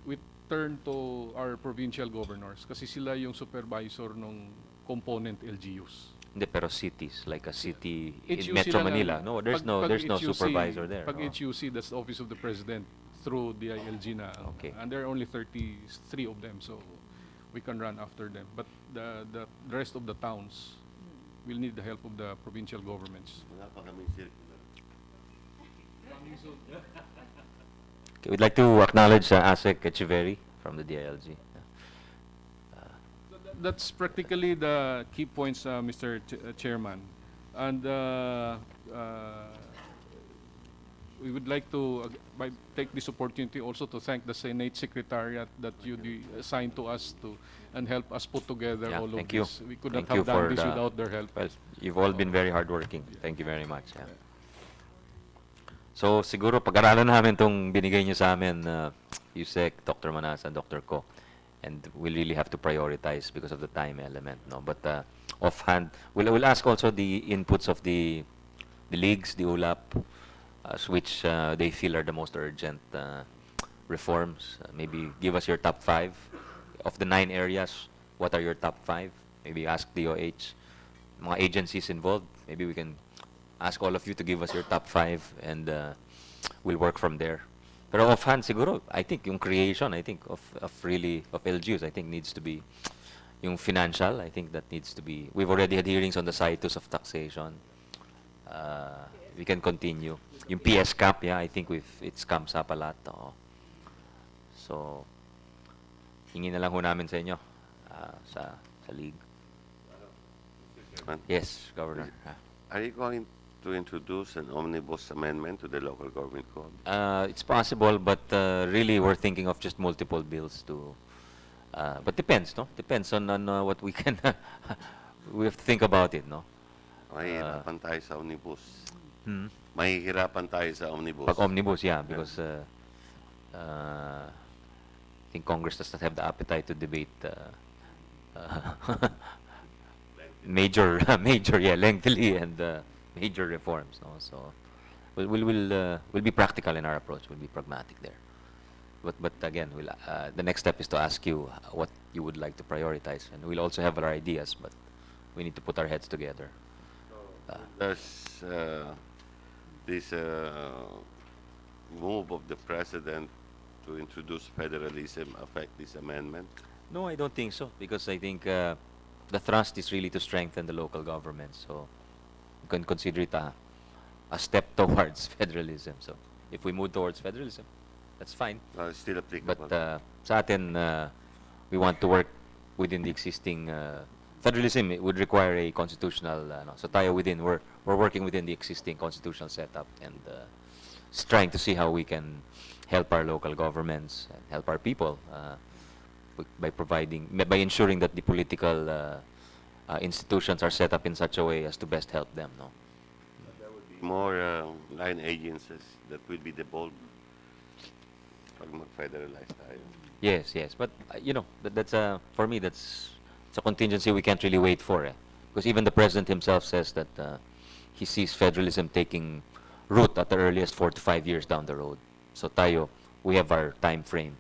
we turn to our provincial governors kasi sila yung supervisor ng component LGUs. Hindi, pero cities, like a city in HUC Metro lang Manila. ang- No, there's pag- no pag there's no HUC supervisor there. Pag no. HUC, that's the Office of the President through the ILG na. Okay. And there are only 33 of them, so we can run after them. But the rest of the towns will need the help of the provincial governments. Wala pa kaming circular. Okay, we'd like to acknowledge Asek Echeverry from the DILG. That's practically the key points, Mr. Chairman. And we would like to take this opportunity also to thank the Senate Secretariat that you assigned to us to and help us put together Yeah, all of thank you. this. We could Thank not you have done for this the- without their help. Well, you've all been very hardworking. Thank you very much. Yeah. So, siguro pag-aralan namin itong binigay niyo sa amin, Yusek, Dr. Manasan, Dr. Ko. And we'll really have to prioritize because of the time element. No? But offhand, we'll ask also the inputs of the leagues, the ULAP, which they feel are the most urgent reforms. Maybe give us your top 5. Of the 9 areas, what are your top 5? Maybe ask DOH, mga agencies involved. Maybe we can ask all of you to give us your top 5 and we'll work from there. Pero offhand siguro, I think yung creation, I think of LGUs, I think needs to be yung financial, I think that needs to be. We've already had hearings on the situs of taxation. We can continue. Yung PS cap, yeah, I think it comes up a lot. So, hingi na lang ho namin sa inyo sa league. Yes, Governor. Are you going to introduce an omnibus amendment to the local government code? It's possible, but really we're thinking of just multiple bills to. But depends, no? Depends on what we can. We have to think about it, no? Mahihirapan tayo sa omnibus. Hmm? Mahihirapan tayo sa omnibus. Pag omnibus, yeah, because I think Congress does not have the appetite to debate major, yeah, lengthily and major reforms. No? So we'll be practical in our approach. We'll be pragmatic there. But again, the next step is to ask you what you would like to prioritize, and we'll also have our ideas. But we need to put our heads together. Does this move of the president to introduce federalism affect this amendment? No, I don't think so, because I think the thrust is really to strengthen the local government. So you can consider it a step towards federalism. So if we move towards federalism, that's fine. It's still applicable. But sa atin, we want to work within the existing federalism. It would require a constitutional. So tayo we're working within the existing constitutional setup and trying to see how we can help our local governments and help our people by ensuring that the political institutions are set up in such a way as to best help them. No. More line agencies that will be devolved pag mag-federalize tayo. Yes, but that's for me it's a contingency we can't really wait for, because even the president himself says that he sees federalism taking root at the earliest 4 to 5 years down the road. So tayo, we have our time frame.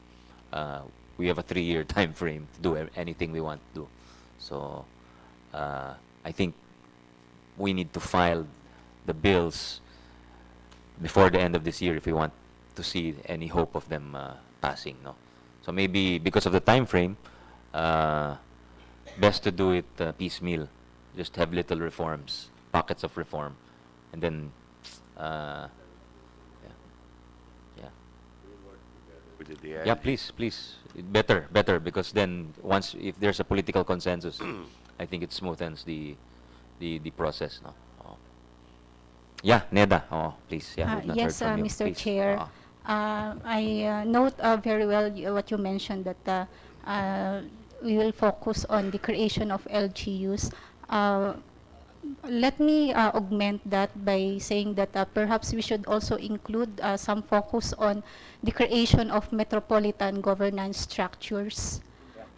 We have a 3-year time frame to do anything we want to do. So I think we need to file the bills before the end of this year if we want to see any hope of them passing. No, so maybe because of the time frame, best to do it piecemeal. Just have little reforms, pockets of reform, and then yeah. With the DILG. Yeah, please. Better, because then if there's a political consensus, I think it smoothens the process. No. Oh. Yeah, Neda. Oh, please. Yeah, we've not heard Yes, from you. Mr. Please. Chair. I note very well what you mentioned, that we will focus on the creation of LGUs. Let me augment that by saying that perhaps we should also include some focus on the creation of metropolitan governance structures.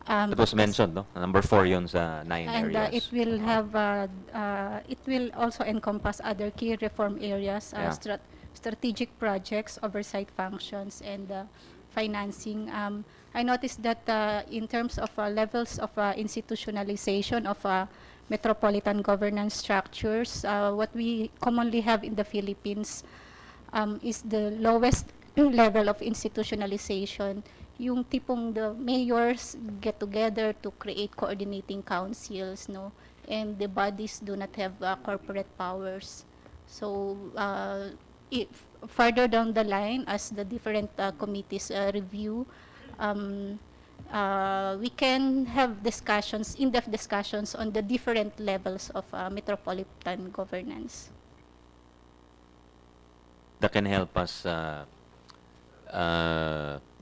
That was mentioned, no? Number 4 yun sa 9 And it areas. will have, it will also encompass other key reform areas, Yeah. strategic projects, oversight functions, and financing. I noticed that in terms of levels of institutionalization of metropolitan governance structures, what we commonly have in the Philippines is the lowest level of institutionalization, yung tipong the mayors get together to create coordinating councils, no, and the bodies do not have corporate powers. So if further down the line, as the different committees review, we can have discussions, in-depth discussions on the different levels of metropolitan governance. That can help us,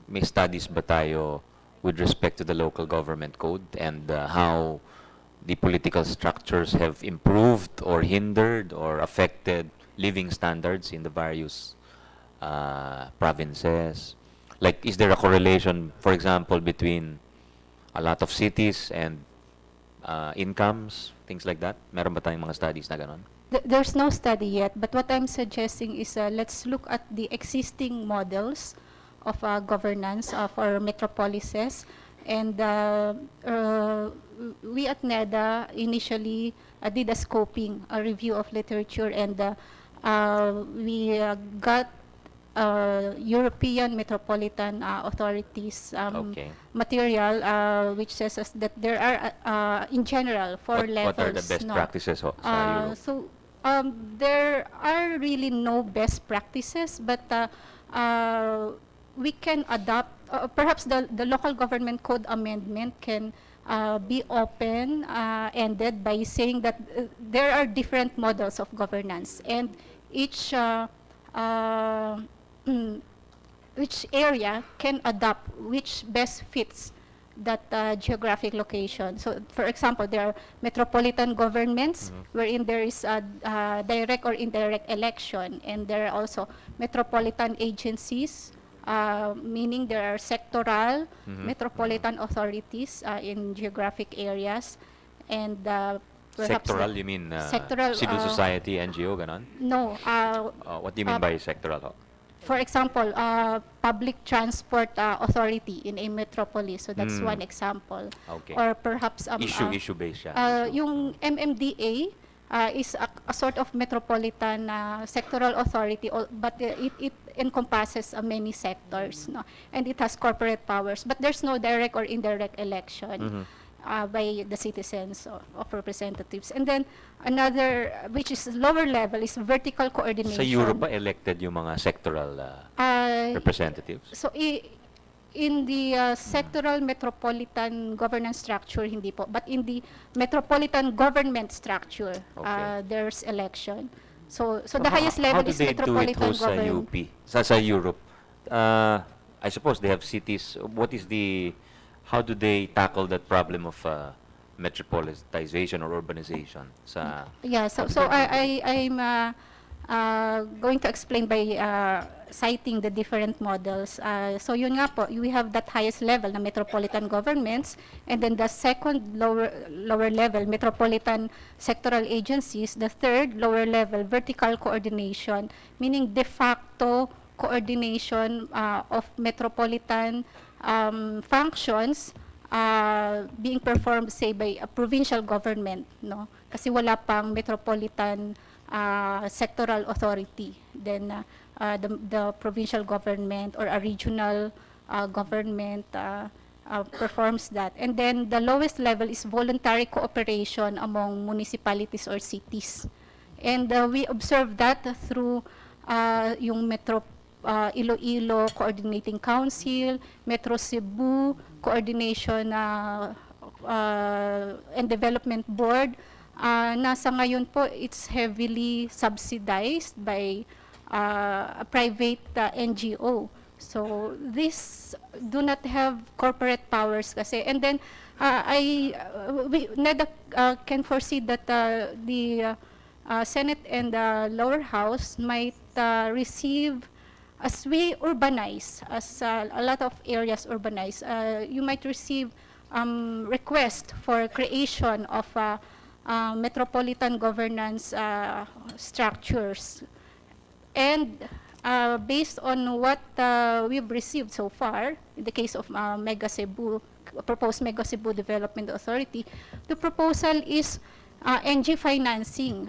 may studies ba tayo with respect to the local government code and how the political structures have improved or hindered or affected living standards in the various provinces? Like, is there a correlation, for example, between a lot of cities and incomes, things like that? Meron ba tayong mga studies na ganon? There's no study yet, but what I'm suggesting is let's look at the existing models of governance for metropolises. And we at NEDA initially did a scoping, a review of literature, and we got European Metropolitan Authorities Okay. material, which says us that there are, in general, four levels. What are the best no? practices sa Europe? So there are really no best practices, but we can adopt, perhaps the local government code amendment can be open-ended by saying that there are different models of governance, and each which area can adopt which best fits that geographic location. So, for example, there are metropolitan governments wherein there is a direct or indirect election, and there are also metropolitan agencies, meaning there are sectoral metropolitan authorities in geographic areas, and perhaps Sectoral, you mean sectoral, civil society, NGO, ganon? no. What do you mean by sectoral? For example, public transport authority in a metropolis. So that's one example. Okay. Or perhaps Issue-based siya. yung MMDA is a sort of metropolitan sectoral authority, but it encompasses many sectors, no? And it has corporate powers, but there's no direct or indirect election by the citizens of representatives. And then another, which is lower level, is vertical coordination. Sa Europe ba elected yung mga sectoral representatives? So in the sectoral metropolitan governance structure, hindi po. But in the metropolitan government structure, Okay. there's election. So the highest level is metropolitan How do they do it sa government. UP? Sa Europe? I suppose they have cities. How do they tackle that problem of metropolitanization or urbanization sa Yeah, so I'm going to explain by citing the different models. So yun nga po, we have that highest level na metropolitan governments, and then the second lower level, metropolitan sectoral agencies. The third lower level, vertical coordination, meaning de facto coordination of metropolitan functions being performed, say, by a provincial government, no? Kasi wala pang metropolitan sectoral authority. Then the provincial government or a regional government performs that. And then the lowest level is voluntary cooperation among municipalities or cities. And we observe that through yung Iloilo Coordinating Council, Metro Cebu Coordination and Development Board. Nasa ngayon po, it's heavily subsidized by a private NGO. So these do not have corporate powers kasi. And then NEDA can foresee that the Senate and the lower house might receive, as we urbanize, as a lot of areas urbanize, you might receive request for creation of metropolitan governance structures. And based on what we've received so far, in the case of Mega Cebu, proposed Mega Cebu Development Authority, the proposal is NG financing,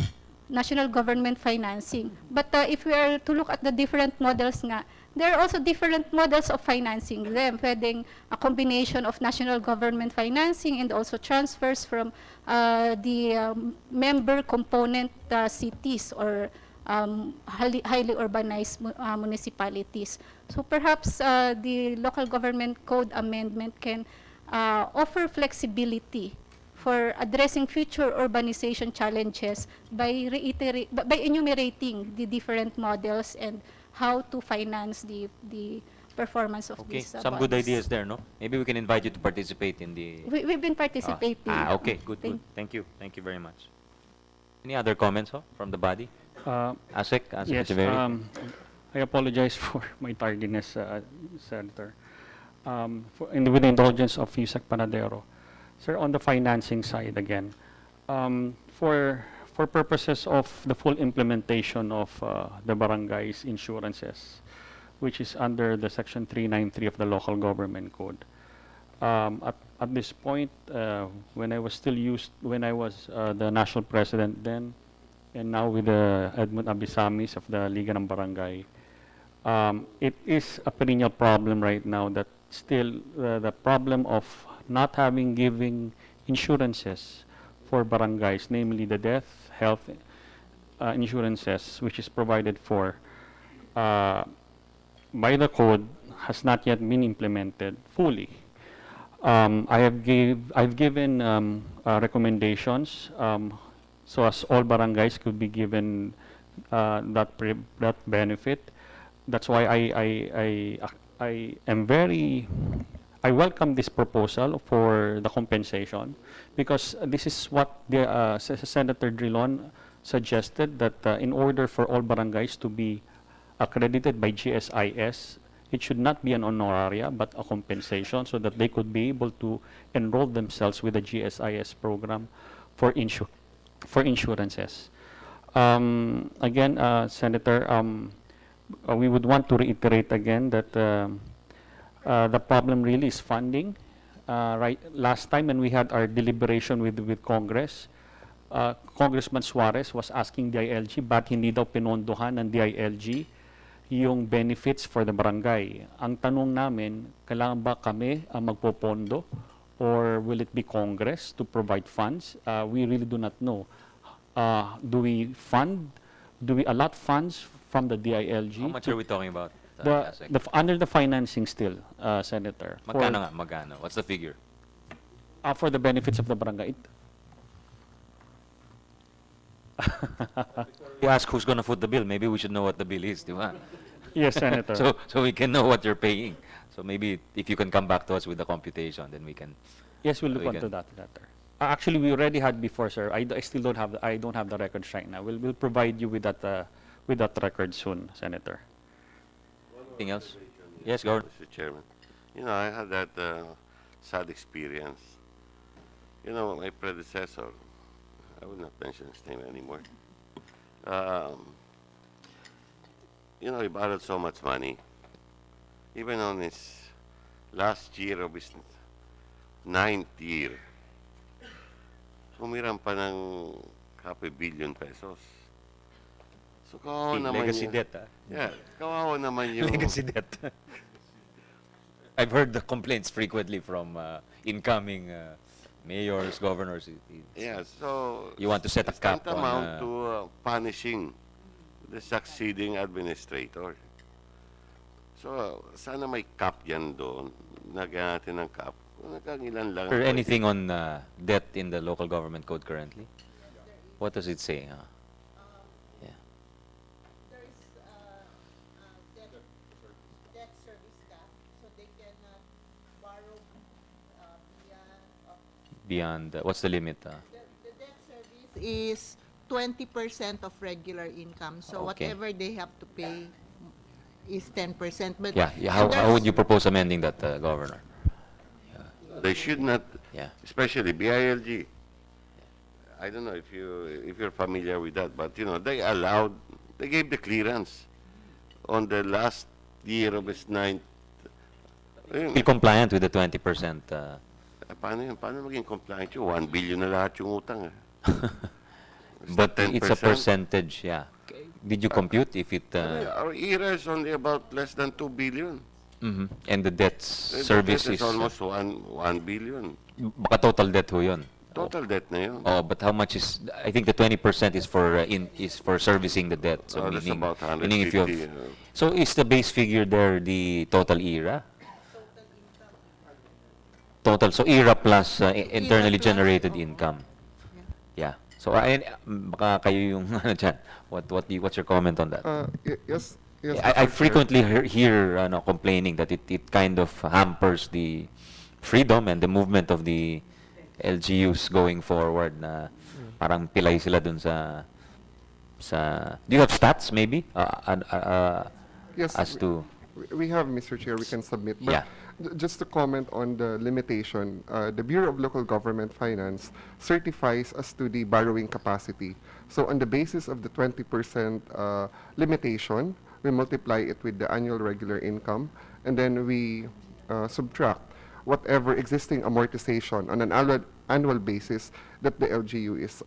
national government financing. But if we are to look at the different models nga, there are also different models of financing them. Pwedeng a combination of national government financing and also transfers from the member component cities or highly urbanized municipalities. So perhaps the local government code amendment can offer flexibility for addressing future urbanization challenges by enumerating the different models and how to finance the performance of Okay, these some good bodies. ideas there, no? Maybe we can invite you to participate in the... We've been participating. Okay, good. Thank you. Thank you very much. Any other comments from the body? ASEC, Yes, Echeverry? I apologize for my tardiness, Senator. With the indulgence of Yusek Panadero. Sir, on the financing side again, for purposes of the full implementation of the barangays insurances, which is under the Section 393 of the Local Government Code. At this point, when I was the national president then, and now with the Edmund Abisamis of the Liga ng Barangay, it is a perennial problem right now that still the problem of not giving insurances for barangays, namely the death, health insurances, which is provided for by the code, has not yet been implemented fully. I've given recommendations so as all barangays could be given that benefit. That's why I welcome this proposal for the compensation, because this is what the Senator Drilon suggested, that in order for all barangays to be accredited by GSIS, it should not be an honoraria but a compensation, so that they could be able to enroll themselves with the GSIS program for insurances. Again, Senator, we would want to reiterate again that the problem really is funding. Last time when we had our deliberation with Congress, Congressman Suarez was asking the DILG ba't hindi daw pinondohan ng DILG yung benefits for the barangay. Ang tanong namin, kailangan ba kami ang magpopondo or will it be Congress to provide funds? We really do not know. Do we allot funds from the DILG? How much are we talking about? Under the financing still, Senator. Magkano? What's the figure? For the benefits of the barangay. You ask who's going to foot the bill. Maybe we should know what the bill is, di ba? Yes, Senator. so we can know what you're paying. So maybe if you can come back to us with the computation, then we can... Yes, we'll look into that later. Actually, we already had before, sir. I still don't have the records right now. We'll provide you with that record soon, Senator. Anything else? Yes, go. Mr. Chairman. I had that sad experience. My predecessor, I will not mention his name anymore. He borrowed so much money. Even on his last year of his 9th year, humiram pa ng half a billion pesos. So, kawawa naman legacy yun. debt, Yeah, kawawa naman yung... Legacy debt. I've heard the complaints frequently from incoming mayors, governors. Yeah, so... You want to set a cap on... tantamount to punishing the succeeding administrator. So, sana may cap yan doon. Lagyan natin ng cap. Nagkangilan lang. Or anything on debt in the local government code currently? What does it say? There is debt service cap, so they cannot borrow Beyond, what's the limit? The debt service is 20% of regular income. So Okay. whatever they have to pay is 10%. But How would you propose amending that, Governor? They should not, Yeah. especially BILG. I don't know if you're familiar with that, but they gave the clearance on the last year of its ninth. Be compliant with the 20%. Paano yun? Paano maging compliant yun? 1 billion na lahat yung utang. But that it's a 10%? percentage, yeah. Did you compute if it... Our era is only about less than 2 billion. And the debt The service debt is... is almost 1 billion. Baka total debt ho yun. Total debt na yun. Oh, but how much is... I think the 20% is for servicing the debt. So That's meaning, about meaning if you 150. have... So is the base figure there the total ERA? Total. So ERA plus internally plus, generated income. Yeah. So baka kayo yung ano dyan. What's your comment on that? Yes. I Mr. Chair. frequently hear complaining that it kind of hampers the freedom and the movement of the LGUs going forward na parang pilay sila dun sa do you have stats maybe Yes, as to we have, Mr. Chair, we can submit. But Yeah. just to comment on the limitation, the Bureau of Local Government Finance certifies as to the borrowing capacity. So on the basis of the 20% limitation, we multiply it with the annual regular income, and then we subtract whatever existing amortization on an annual basis that the LGU is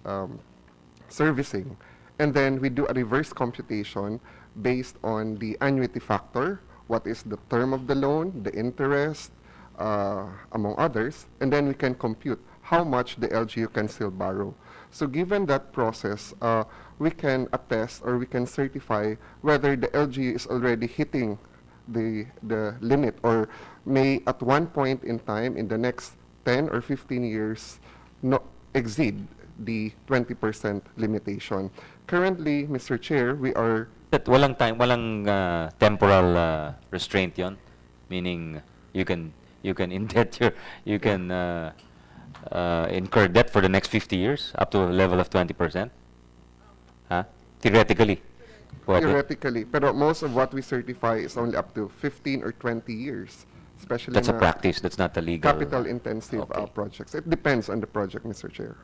servicing. And then we do a reverse computation based on the annuity factor, what is the term of the loan, the interest, among others, and then we can compute how much the LGU can still borrow. So given that process, we can attest or we can certify whether the LGU is already hitting the limit or may at one point in time in the next 10 or 15 years exceed the 20% limitation. Currently, Mr. Chair, we are that walang temporal restraint yon, meaning you can indebt you can incur debt for the next 50 years up to a level of 20%. Theoretically. Pwede. theoretically, pero most of what we certify is only up to 15 or 20 years, especially That's a na practice. That's not a legal. capital-intensive Okay. projects. It depends on the project, Mr. Chair.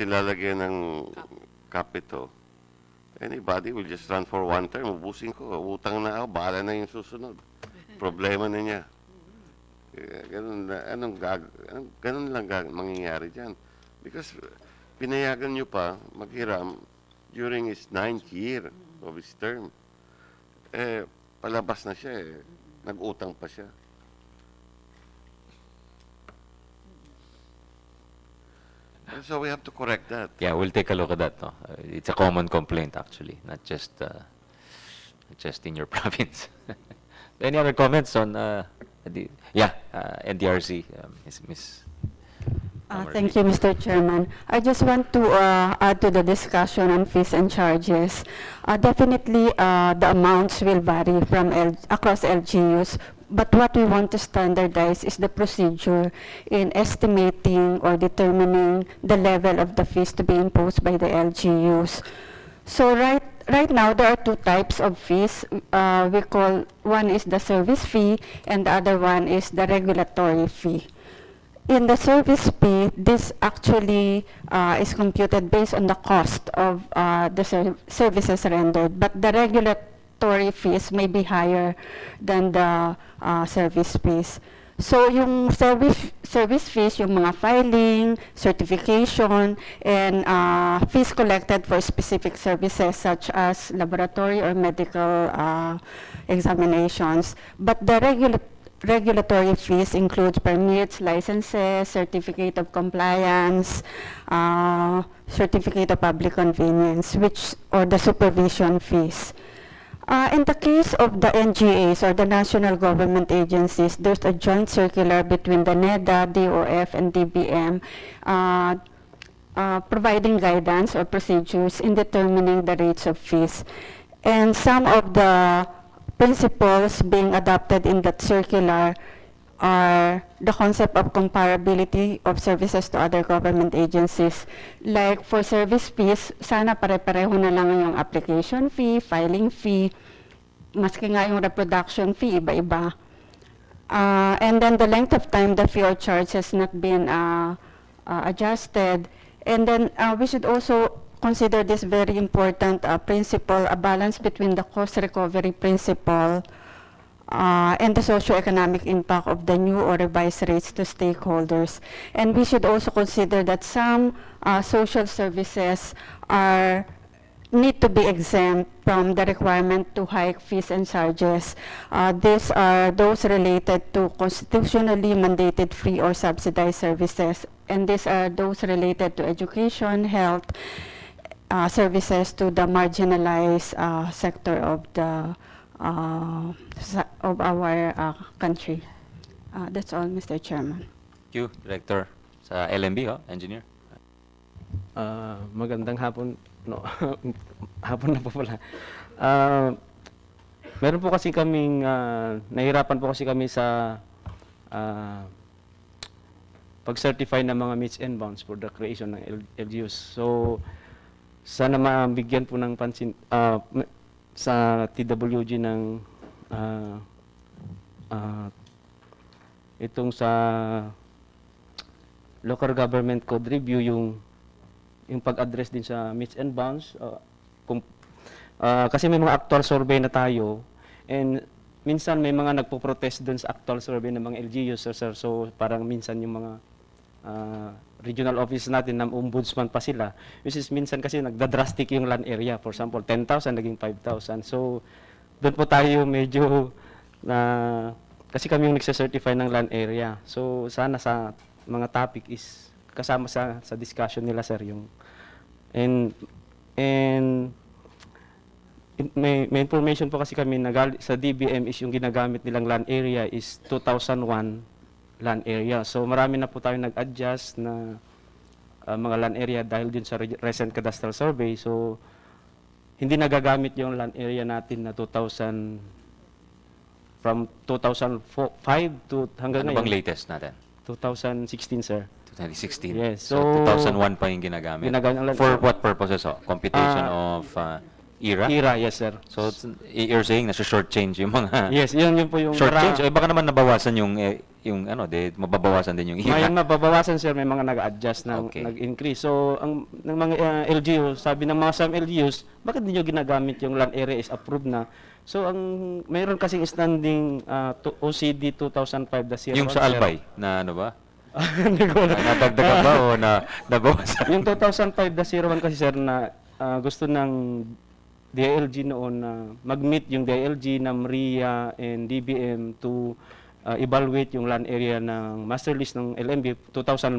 Ilalagyan ng capital. Anybody will just run for one term. Ubusin ko. Utang na ako. Bahala na yung susunod. Problema na niya. Ganun lang mangyayari dyan. Because pinayagan nyo pa maghiram during his 9th year of his term. Palabas na siya eh. Nag-utang pa siya. So we have to correct that. Yeah, we'll take a look at that. No? It's a common complaint actually, not just in your province. Any other comments on NDRC, Miss Thank you, Mr. Chairman. I just want to add to the discussion on fees and charges. Definitely, the amounts will vary from across LGUs, but what we want to standardize is the procedure in estimating or determining the level of the fees to be imposed by the LGUs. So right now, there are two types of fees. We call one is the service fee, and the other one is the regulatory fee. In the service fee, this actually is computed based on the cost of the services rendered, but the regulatory fees may be higher than the service fees. So yung service fees, yung mga filing, certification, and fees collected for specific services such as laboratory or medical examinations. But the regulatory fees includes permits, licenses, certificate of compliance, certificate of public convenience, or the supervision fees. In the case of the NGAs or the national government agencies, there's a joint circular between the NEDA, DOF, and DBM providing guidance or procedures in determining the rates of fees. And some of the principles being adopted in that circular are the concept of comparability of services to other government agencies. Like for service fees, sana pare-pareho na lang yung application fee, filing fee, maski nga yung reproduction fee, iba-iba. And then the length of time the fee or charge has not been adjusted. And then we should also consider this very important principle, a balance between the cost recovery principle and the socio-economic impact of the new or revised rates to stakeholders. And we should also consider that some social services need to be exempt from the requirement to hike fees and charges. These are those related to constitutionally mandated free or subsidized services, and these are those related to education, health, services to the marginalized sector of the of our country. That's all, Mr. Chairman. Thank you, Director. Sa LMB, Engineer. Magandang hapon. No, hapon na po pala. Meron po kasi kaming, nahirapan po kasi kami sa pag-certify ng mga meets and bounds for the creation ng LGUs. So, sana mabigyan po ng pansin sa TWG ng itong sa local government code review, yung pag-address din sa meets and bounds. Kasi may mga actual survey na tayo, and minsan may mga nagpo-protest dun sa actual survey ng mga LGUs, sir. So parang minsan yung mga regional office natin ng ombudsman pa sila, which is minsan kasi nagda-drastic yung land area. For example, 10,000 naging 5,000. So doon po tayo medyo kasi kami yung nagsa-certify ng land area. So sana sa mga topic is kasama sa discussion nila, sir, yung may information po kasi kami sa DBM is yung ginagamit nilang land area is 2001 land area. So marami na po tayo nag-adjust na mga land area dahil din sa recent cadastral survey. So hindi nagagamit yung land area natin na 2000 from 2005 to hanggang Ano ngayon. bang latest natin? 2016, sir. 2016. Yes. So 2001 pa yung ginagamit. For what purposes? Computation of ERA? ERA, yes, sir. So you're saying nasa short change yung mga Yes, yun po yung short change. Baka naman nabawasan yung mababawasan din yung ERA. May mababawasan, sir, may mga nag-adjust nag-increase. So ang ng mga LGU, sabi ng mga some LGUs, bakit hindi nyo ginagamit yung land area is approved na? So ang mayroon kasing standing OCD 2005-01. Yung sa Albay na ano ba? Hindi ko alam. Nadagdagan ba o nabawasan? Yung 2005-01 kasi, sir, na gusto ng DILG noon na mag-meet yung DILG, NAMRIA, and DBM to evaluate yung land area ng master list ng LMB 2004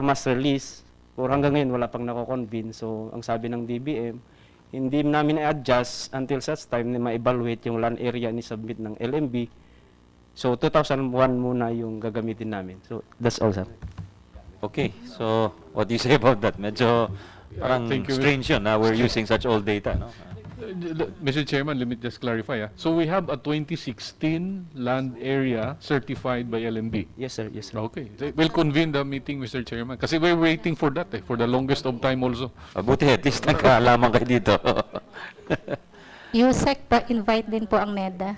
master list. Or hanggang ngayon wala pang nako-convene. So ang sabi ng DBM, hindi namin i-adjust until such time na ma-evaluate yung land area ni submit ng LMB. So 2001 muna yung gagamitin namin. So that's all, sir. Okay. So what do you say about that? Medyo parang strange yun na we're using such old data, no? Mr. Chairman, let me just clarify. So we have a 2016 land area certified by LMB. Yes, sir. Yes, sir. Okay. We'll convene the meeting, Mr. Chairman. Kasi we're waiting for that, for the longest of time also. Mabuti, at least nagkaalaman kayo dito. USEC pa invite din po ang NEDA.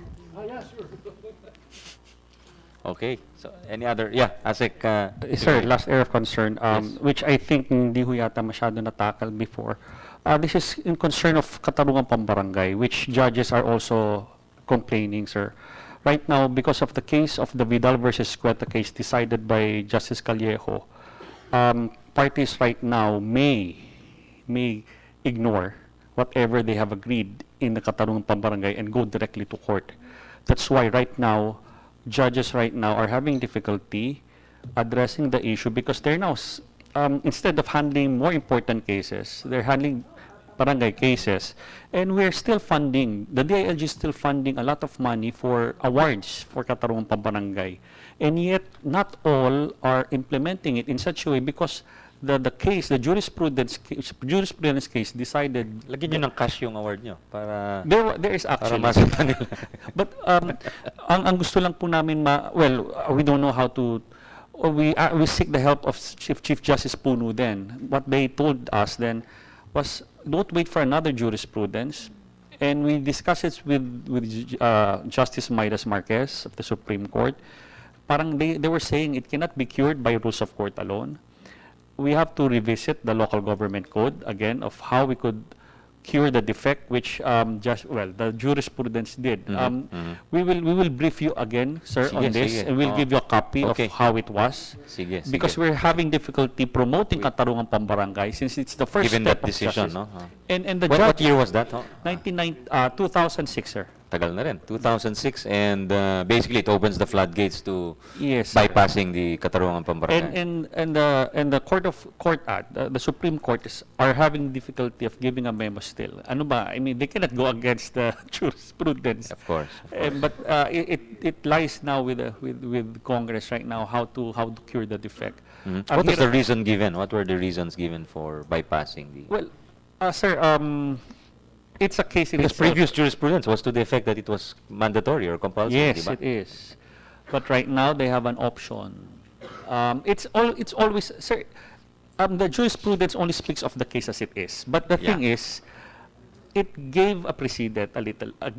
Okay. So any other? Yeah, ASEC. Sir, last area of concern, which I think hindi ho yata masyado na-tackle before. This is in concern of katarungan pambarangay, which judges are also complaining, sir. Right now, because of the case of the Vidal versus Cueta case decided by Justice Callejo, parties right now may ignore whatever they have agreed in the katarungan pambarangay and go directly to court. That's why right now, judges right now are having difficulty addressing the issue because they're now, instead of handling more important cases, they're handling barangay cases. And we're still funding, the DILG is still funding a lot of money for awards for katarungan pambarangay. And yet, not all are implementing it in such a way because the jurisprudence case decided. Lagyan nyo ng cash yung award nyo para there is actually. Para masundan nila. But ang gusto lang po namin we don't know how to. We seek the help of Chief Justice Puno then. What they told us then was don't wait for another jurisprudence And we discussed it with Justice Midas Marquez of the Supreme Court. Parang they were saying it cannot be cured by rules of court alone. We have to revisit the local government code again of how we could cure the defect, which the jurisprudence did. We will brief you again, sir, Sige, on this, sige. and we'll give you a copy Okay. of how it was. Sige, Because sige. we're having difficulty promoting katarungang pambarangay since it's the first Given step that decision, of no? justice. And the What judge, year was that? Huh? 2006, sir. Tagal na rin, 2006, and basically it opens the floodgates to Yes, sir. bypassing the katarungan pambarangay. And the the Supreme Court are having difficulty of giving a memo still. Ano ba? I mean, they cannot go against the jurisprudence. Of course. But it lies now with Congress right now how to cure the defect. What was the reason given? What were the reasons given for bypassing the? Well, sir, it's a case in Because itself. previous jurisprudence was to the effect that it was mandatory or compulsory. Yes, diba? it is. But right now they have an option. It's always, sir. The jurisprudence only speaks of the case as it is. But the thing is, it gave a precedent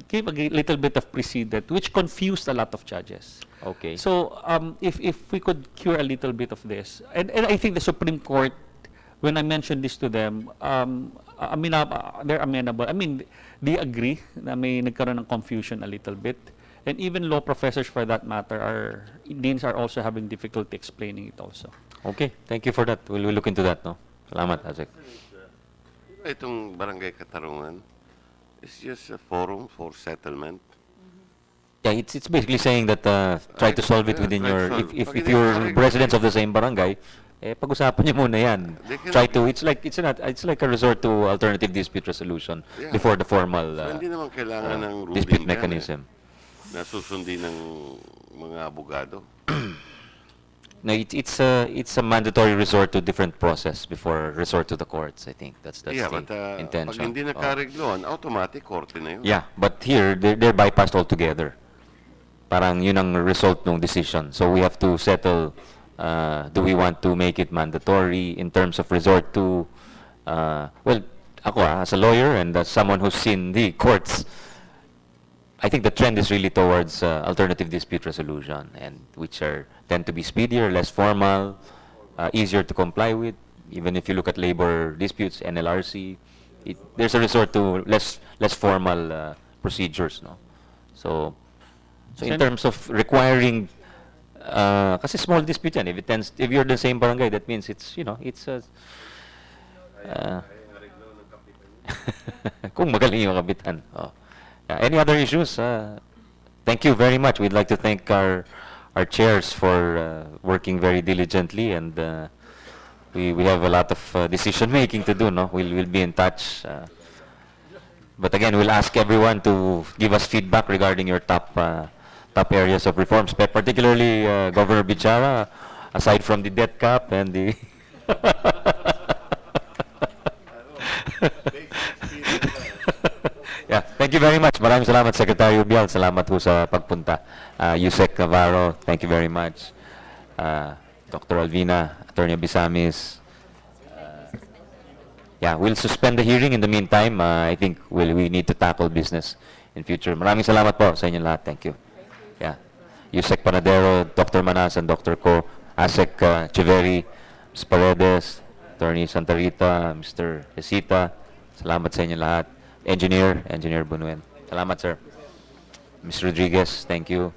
gave a little bit of precedent, which confused a lot of judges. Okay. So if we could cure a little bit of this, and I think the Supreme Court, when I mentioned this to them, they're amenable. I mean, they agree na may nagkaroon ng confusion a little bit. And even law professors, for that matter, deans are also having difficulty explaining it also. Okay, thank you for that. We'll look into that, no? Salamat, Asek. Itong barangay katarungan is just a forum for settlement. Yeah, it's basically saying that try to solve it within try to your, solve. if Pag hindi you're nakaresolve, residents of the same barangay, pag-usapan niyo muna yan. They cannot- Try to, it's like a resort to alternative dispute resolution Yeah. before the formal So, hindi naman kailangan ng ruling dispute yan, mechanism. na susundin ng mga abogado. No, it's a mandatory resort to different process before resort to the courts. I think that's Yeah, the but pag intention. hindi nakaregloan, automatic korte na yun. Yeah, but here they're bypassed altogether. Parang yun ang result ng decision. So we have to settle. Do we want to make it mandatory in terms of resort to? Well, ako as a lawyer and as someone who's seen the courts, I think the trend is really towards alternative dispute resolution, and which tend to be speedier, less formal, easier to comply with. Even if you look at labor disputes, NLRC, there's a resort to less formal procedures, no. So in terms of requiring, kasi small dispute yan. If you're the same barangay, that means it's kung magaling yung kapitan. Oh. Any other issues? Thank you very much. We'd like to thank our chairs for working very diligently, and we have a lot of decision making to do. No, we'll be in touch. But again, we'll ask everyone to give us feedback regarding your top areas of reforms, particularly Governor Bichara, aside from the debt cap and the yeah, thank you very much. Maraming salamat, Secretary Ubial. Salamat po sa pagpunta. Yusek Navarro, thank you very much. Dr. Alvina, Attorney Bisamis. Yeah, we'll suspend the hearing in the meantime. I think we need to tackle business in future. Maraming salamat po sa inyo lahat. Thank you. Yeah. Yusek Panadero, Dr. Manas, and Dr. Ko, Asek Chiveri, Ms. Paredes, Attorney Santa Rita, Mr. Esita. Salamat sa inyo lahat. Engineer Bunuen. Salamat, sir. Ms. Rodriguez, thank you.